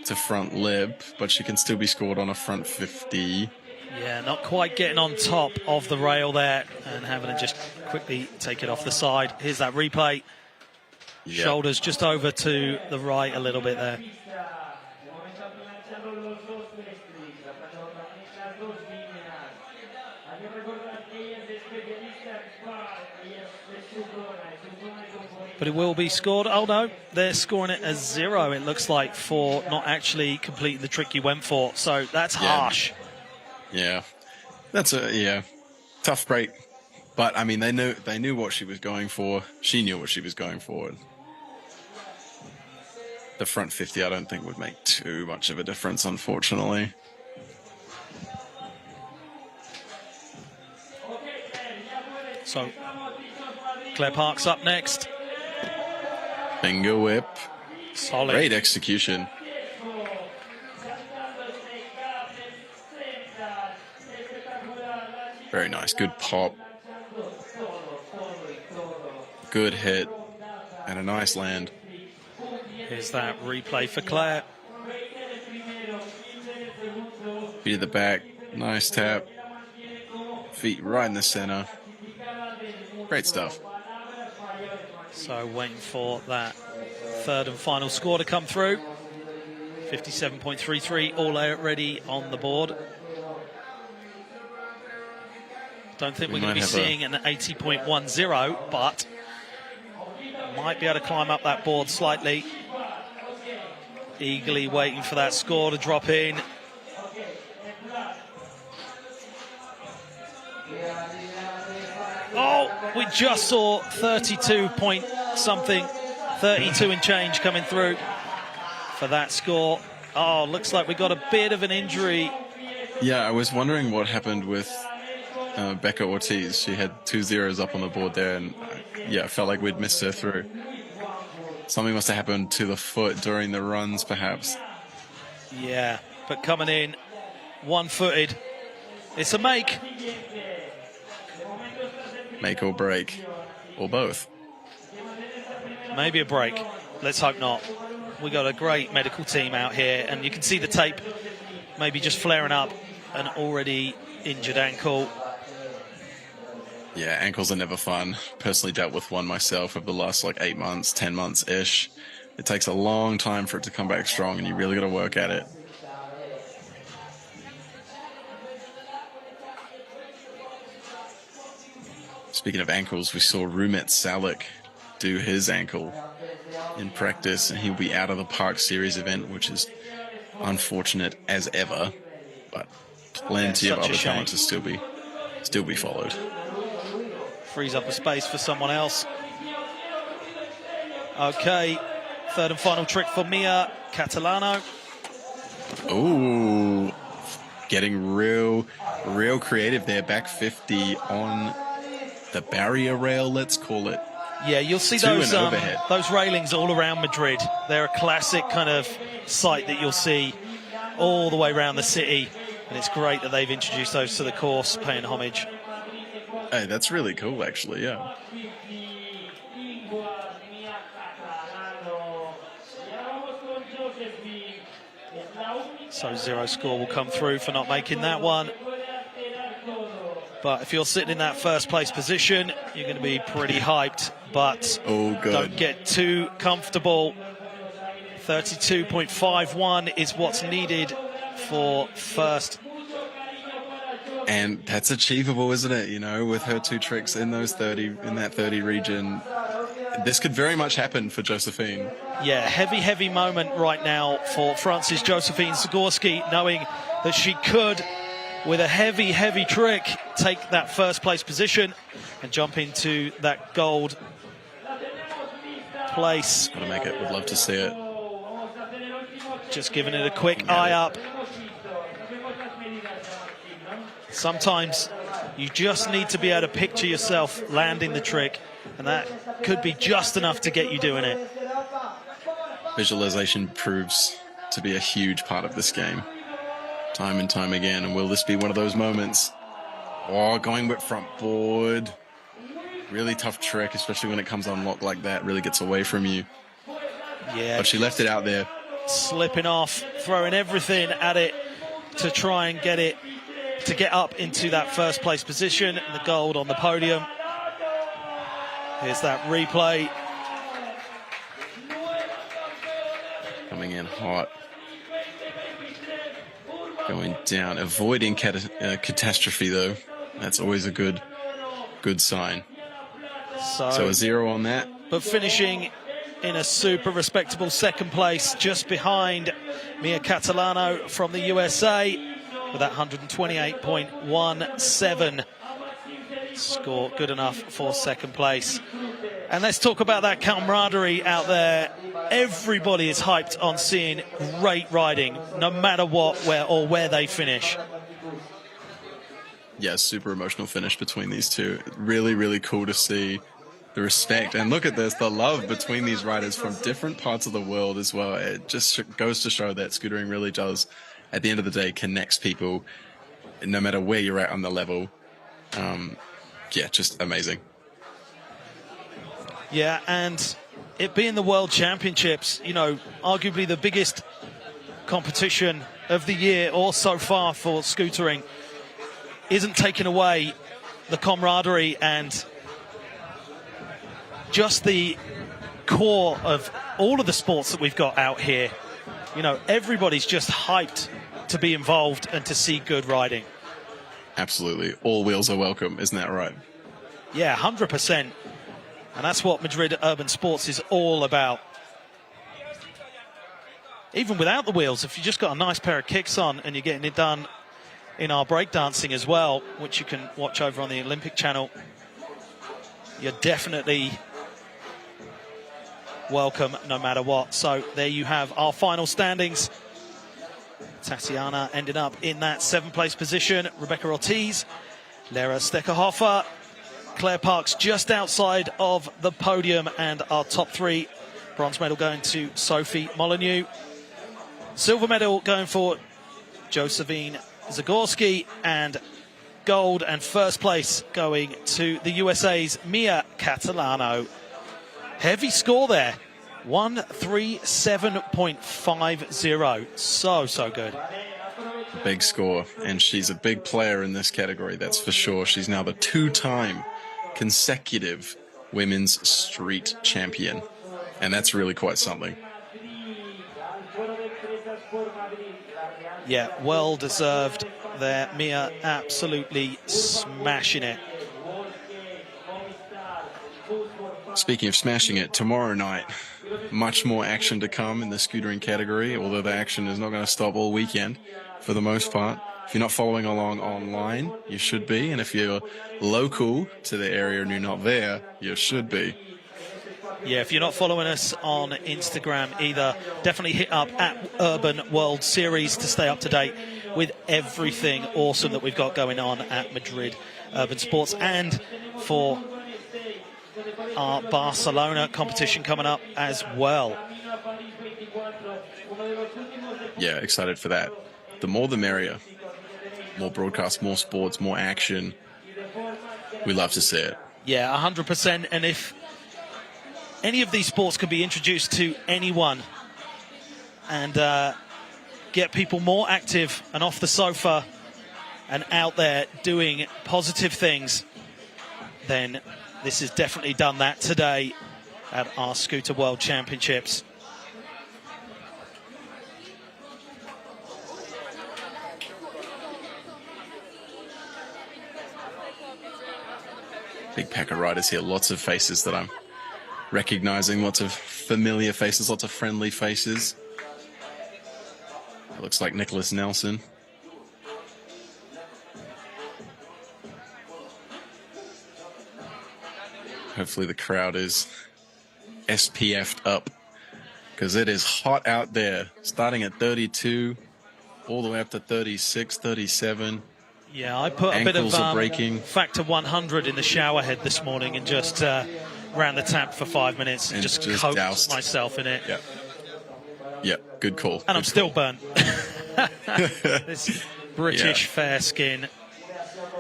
to front lip, but she can still be scored on a front 50. Yeah, not quite getting on top of the rail there and having to just quickly take it off the side. Here's that replay. Yep. Shoulders just over to the right a little bit there. But it will be scored. Oh no, they're scoring it as 0, it looks like, for not actually completing the trick you went for. So that's harsh. Yeah, that's a tough break. But I mean, they knew what she was going for. She knew what she was going for. The front 50, I don't think would make too much of a difference, unfortunately. So Claire Park's up next. Finger whip. Solid. Great execution. Very nice. Good pop. Good hit. And a nice land. Here's that replay for Claire. Feet at the back. Nice tap. Feet right in the center. Great stuff. So waiting for that third and final score to come through. 57.33 already on the board. Don't think we're going to be seeing an 80.10, but might be able to climb up that board slightly. Eagerly waiting for that score to drop in. Oh, we just saw 32 point something, 32 and change coming through for that score. Oh, looks like we got a bit of an injury. Yeah, I was wondering what happened with Beca Ortiz. She had 2 zeros up on the board there, and yeah, I felt like we'd missed her through. Something must have happened to the foot during the runs, perhaps. Yeah, but coming in one-footed, it's a make. Make or break, or both. Maybe a break. Let's hope not. We got a great medical team out here, and you can see the tape maybe just flaring up an already injured ankle. Yeah, ankles are never fun. Personally dealt with one myself over the last 8 months, 10 months-ish. It takes a long time for it to come back strong, and you really got to work at it. Speaking of ankles, we saw Rumet Salik do his ankle in practice, and he'll be out of the Park Series event, which is unfortunate as ever, but plenty of other talent to still be followed. Frees up a space for someone else. Okay, third and final trick for Mia Catalano. Ooh, getting real creative there. Back 50 on the barrier rail, let's call it. Yeah, you'll see those railings all around Madrid. They're a classic kind of sight that you'll see all the way around the city, and it's great that they've introduced those to the course, paying homage. Hey, that's really cool, actually, yeah. So 0 score will come through for not making that one. But if you're sitting in that first place position, you're going to be pretty hyped, but don't get too comfortable. 32.51 is what's needed for first. And that's achievable, isn't it? You know, with her 2 tricks in that 30 region, this could very much happen for Josephine. Yeah, heavy moment right now for Frances Josephine Zagorski, knowing that she could, with a heavy trick, take that first place position and jump into that gold place. Gotta make it. Would love to see it. Just giving it a quick eye up. Sometimes you just need to be able to picture yourself landing the trick, and that could be just enough to get you doing it. Visualization proves to be a huge part of this game, time and time again. And will this be one of those moments? Oh, going with front board. Really tough trick, especially when it comes unlocked like that. Really gets away from you. Yeah. But she left it out there. Slipping off, throwing everything at it to try and get it to get up into that first place position, and the gold on the podium. Here's that replay. Coming in hot. Going down, avoiding catastrophe though. That's always a good sign. So a 0 on that. But finishing in a super respectable second place, just behind Mia Catalano from the USA, with that 128.17 score, good enough for second place. And let's talk about that camaraderie out there. Everybody is hyped on seeing great riding, no matter what, where they finish. Yeah, super emotional finish between these two. Really cool to see the respect. And look at this, the love between these riders from different parts of the world as well. It just goes to show that scootering really does, at the end of the day, connects people, no matter where you're at on the level. Yeah, just amazing. Yeah, and it being the World Championships, you know, arguably the biggest competition of the year or so far for scootering, isn't taking away the camaraderie and just the core of all of the sports that we've got out here. You know, everybody's just hyped to be involved and to see good riding. Absolutely. All wheels are welcome, isn't that right? Yeah, 100%. And that's what Madrid Urban Sports is all about. Even without the wheels, if you just got a nice pair of kicks on and you're getting it done in our breakdancing as well, which you can watch over on the Olympic channel. You're definitely welcome no matter what. So there you have our final standings. Tatiana ended up in that 7th place position. Rebecca Ortiz, Lara Steckerhofer, Claire Parks just outside of the podium, and our top 3. Bronze medal going to Sophie Molyneux. Silver medal going for Josephine Zagorski, and gold and first place going to the USA's Mia Catalano. Heavy score there, 137.50. So good. Big score, and she's a big player in this category, that's for sure. She's now the 2-time consecutive women's street champion, and that's really quite something. Yeah, well deserved there. Mia absolutely smashing it. Speaking of smashing it, tomorrow night, much more action to come in the scootering category, although the action is not going to stop all weekend for the most part. If you're not following along online, you should be. And if you're local to the area and you're not there, you should be. Yeah, if you're not following us on Instagram either, definitely hit up at Urban World Series to stay up to date with everything awesome that we've got going on at Madrid Urban Sports, and for our Barcelona competition coming up as well. Yeah, excited for that. The more the merrier. More broadcast, more sports, more action. We love to see it. Yeah, 100%. And if any of these sports can be introduced to anyone and get people more active and off the sofa and out there doing positive things, then this has definitely done that today at our Scooter World Championships. Big pack of riders here, lots of faces that I'm recognizing, lots of familiar faces, lots of friendly faces. It looks like Nicholas Nelson. Hopefully the crowd is SPF'd up, because it is hot out there, starting at 32 all the way up to 36, 37. Yeah, I put a bit of factor 100 in the shower head this morning and just ran the tap for 5 minutes and just coaxed doused myself in it. Yeah. Yeah, good call. And I'm still burnt. This British fair skin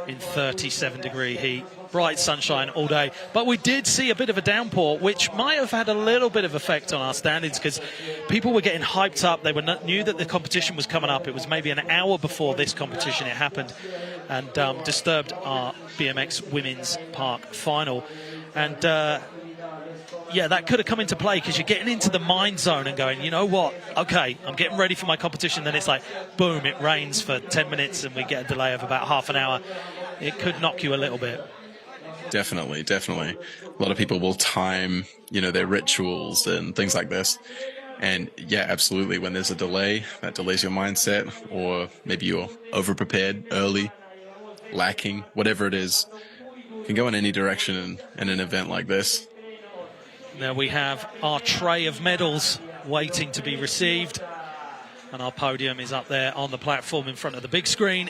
in 37-degree heat. Bright sunshine all day. But we did see a bit of a downpour, which might have had a little bit of effect on our standings, because people were getting hyped up. They knew that the competition was coming up. It was maybe an hour before this competition it happened, and disturbed our BMX Women's Park final. And yeah, that could have come into play, because you're getting into the mind zone and going, you know what, okay, I'm getting ready for my competition. Then it's like, boom, it rains for 10 minutes and we get a delay of about half an hour. It could knock you a little bit. Definitely, definitely. A lot of people will time, their rituals and things like this. And yeah, absolutely. When there's a delay, that delays your mindset, or maybe you're over-prepared, early, lacking, whatever it is. It can go in any direction in an event like this. Now we have our tray of medals waiting to be received, and our podium is up there on the platform in front of the big screen,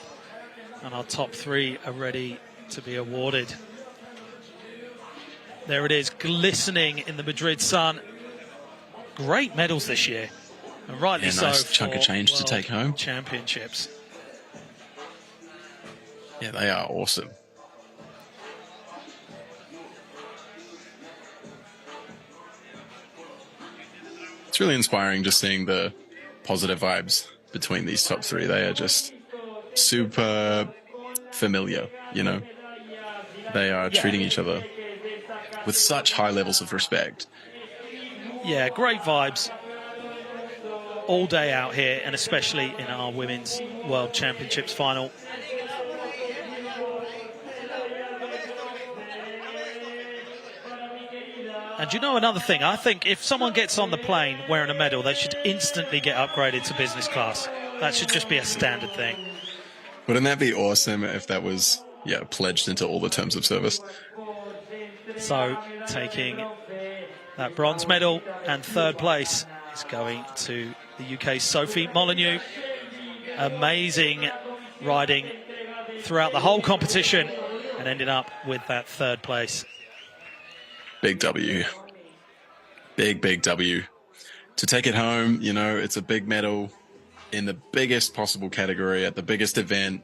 and our top 3 are ready to be awarded. There it is, glistening in the Madrid sun. Great medals this year, and rightly so. Nice chunk of change to take home. Championships. Yeah, they are awesome. It's really inspiring just seeing the positive vibes between these top 3. They are just super familiar, They are treating each other with such high levels of respect. Yeah, great vibes all day out here, and especially in our Women's World Championships final. And another thing, I think if someone gets on the plane wearing a medal, they should instantly get upgraded to business class. That should just be a standard thing. Wouldn't that be awesome if that was, pledged into all the terms of service? So taking that bronze medal and third place is going to the UK's Sophie Molyneux. Amazing riding throughout the whole competition and ended up with that third place. Big W. Big W. To take it home, it's a big medal in the biggest possible category at the biggest event.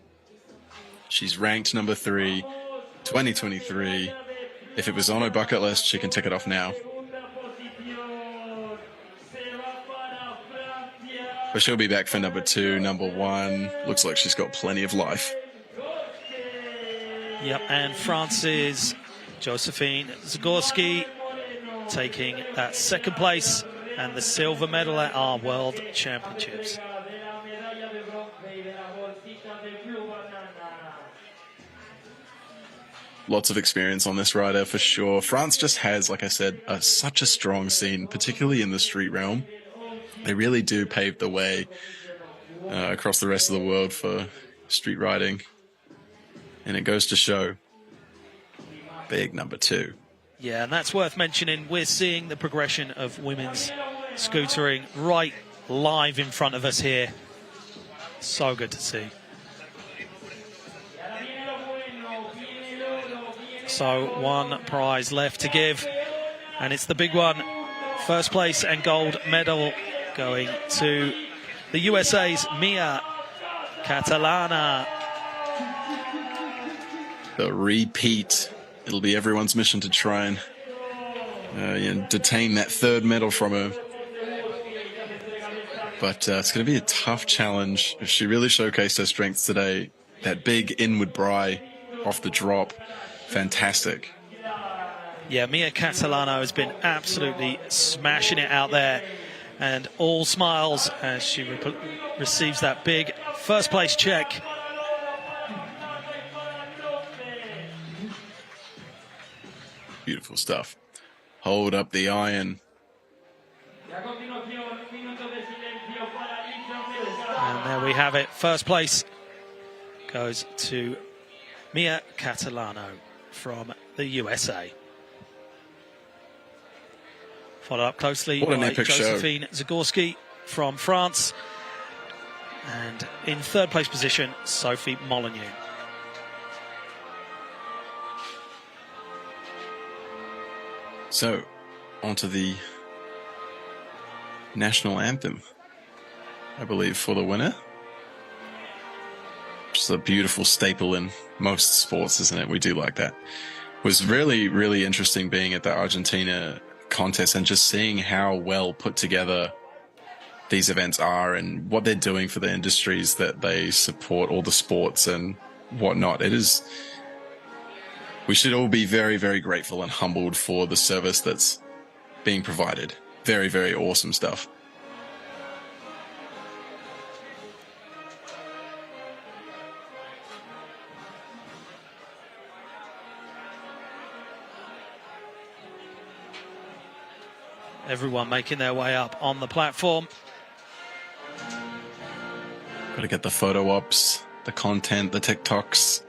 She's ranked number 3, 2023. If it was on her bucket list, she can tick it off now. But she'll be back for number 2, number 1. Looks like she's got plenty of life. Yep, and France's Josephine Zagorski taking that second place and the silver medal at our World Championships. Lots of experience on this rider for sure. France just has, like I said, such a strong scene, particularly in the street realm. They really do pave the way across the rest of the world for street riding. And it goes to show, big number 2. Yeah, and that's worth mentioning. We're seeing the progression of women's scootering right live in front of us here. So good to see. So one prize left to give, and it's the big one. First place and gold medal going to the USA's Mia Catalano. The repeat. It'll be everyone's mission to try and detain that third medal from her. But it's going to be a tough challenge. If she really showcased her strengths today, that big inward bri off the drop, fantastic. Yeah, Mia Catalano has been absolutely smashing it out there, and all smiles as she receives that big first place check. Beautiful stuff. Hold up the iron. And there we have it. First place goes to Mia Catalano from the USA. Followed up closely What an by epic Josephine Zagorski from France. And in third place position, Sophie Molyneux. So, onto the national anthem, I believe, for the winner. Just a beautiful staple in most sports, isn't it? We do like that. It was really, really interesting being at the Argentina contest and just seeing how well put together these events are and what they're doing for the industries that they support, all the sports and whatnot. It is... We should all be very, very grateful and humbled for the service that's being provided. Very, very awesome stuff. Everyone making their way up on the platform. Got to get the photo ops, the content, the TikToks.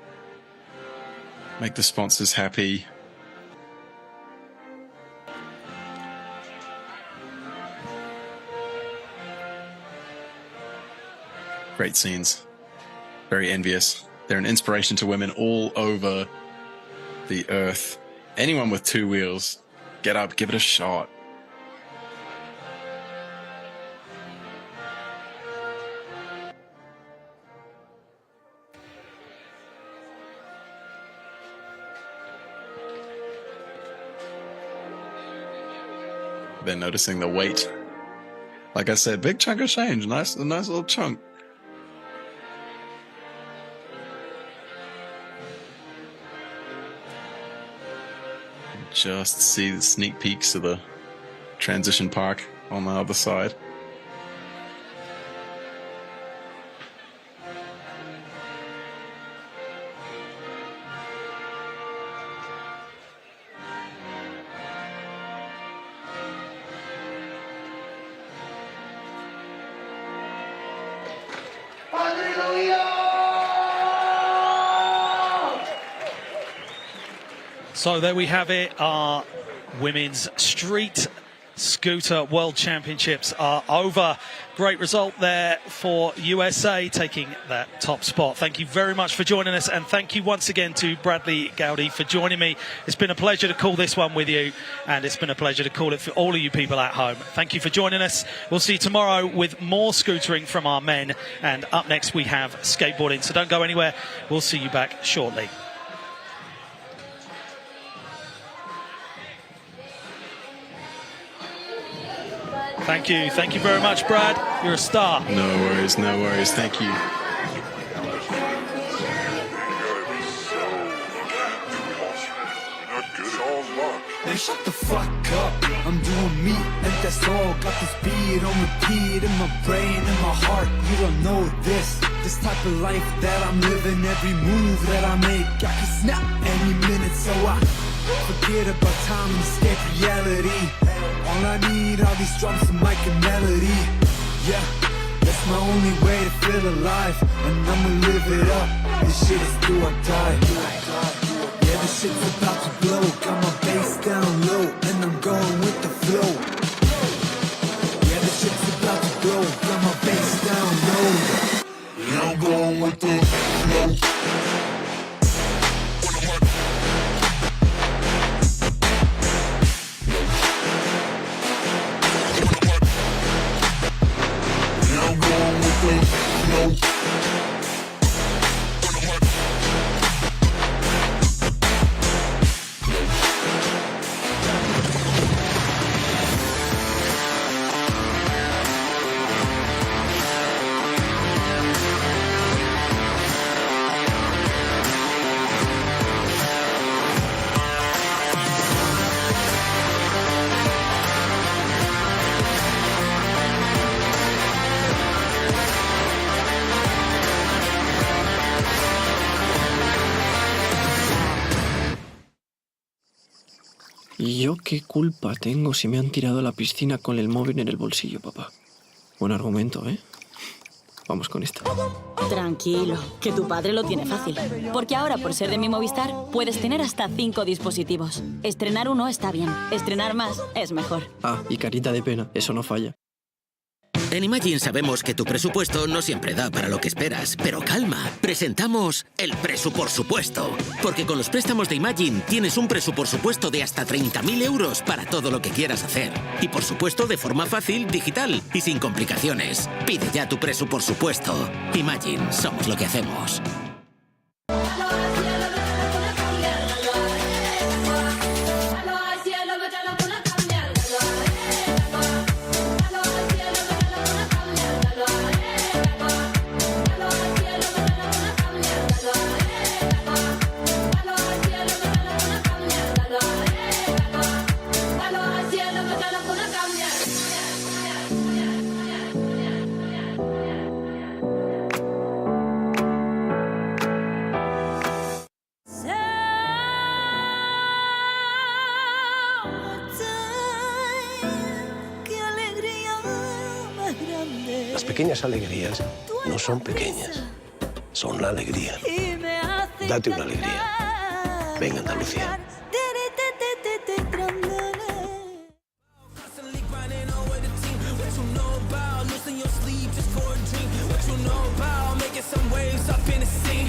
Make the sponsors happy. Great scenes. Very envious. They're an inspiration to women all over the earth. Anyone with 2 wheels, get up, give it a shot. They're noticing the weight. Like I said, big chunk of change. Nice little chunk. Just see the sneak peeks of the transition park on the other side. So there we have it. Our women's street scooter world championships are over. Great result there for USA, taking that top spot. Thank you very much for joining us, and thank you once again to Bradley Gowdy for joining me. It's been a pleasure to call this one with you, and it's been a pleasure to call it for all of you people at home. Thank you for joining us. We'll see you tomorrow with more scootering from our men, and up next we have skateboarding. So don't go anywhere. We'll see you back shortly. Thank you very much, Brad. You're a star. No worries, no worries. Thank you. Man, shut the fuck up. I'm doing me, and that's all. Got this beat on repeat in my brain and my heart. You don't know this type of life that I'm living. Every move that I make, I can snap any minute. So I forget about time and escape reality. All I need are these drums and mic and melody. Yeah, that's my only way to feel alive, and I'ma live it up. This shit is do or die. Yeah, this shit's about to blow. Got my bass down low, and I'm going with the flow. Yeah, this shit's about to blow. Got my bass down low, and I'm going with the flow. ¿Y yo qué culpa tengo si me han tirado a la piscina con el móvil en el bolsillo, papá? Buen argumento, ¿eh? Vamos con esta. Tranquilo, que tu padre lo tiene fácil. Porque ahora, por ser de mi Movistar, puedes tener hasta 5 dispositivos. Estrenar uno está bien. Estrenar más es mejor. Ah, y carita de pena, eso no falla. En Imagine sabemos que tu presupuesto no siempre da para lo que esperas, pero calma, presentamos el presupuesto. Porque con los préstamos de Imagine tienes un presupuesto de hasta 30.000 euros para todo lo que quieras hacer. Y por supuesto de forma fácil, digital y sin complicaciones. Pide ya tu presupuesto. Imagine, somos lo que hacemos. Las pequeñas alegrías no son pequeñas, son la alegría. Date una alegría. Venga, Andalucía. Some waves up in the scene.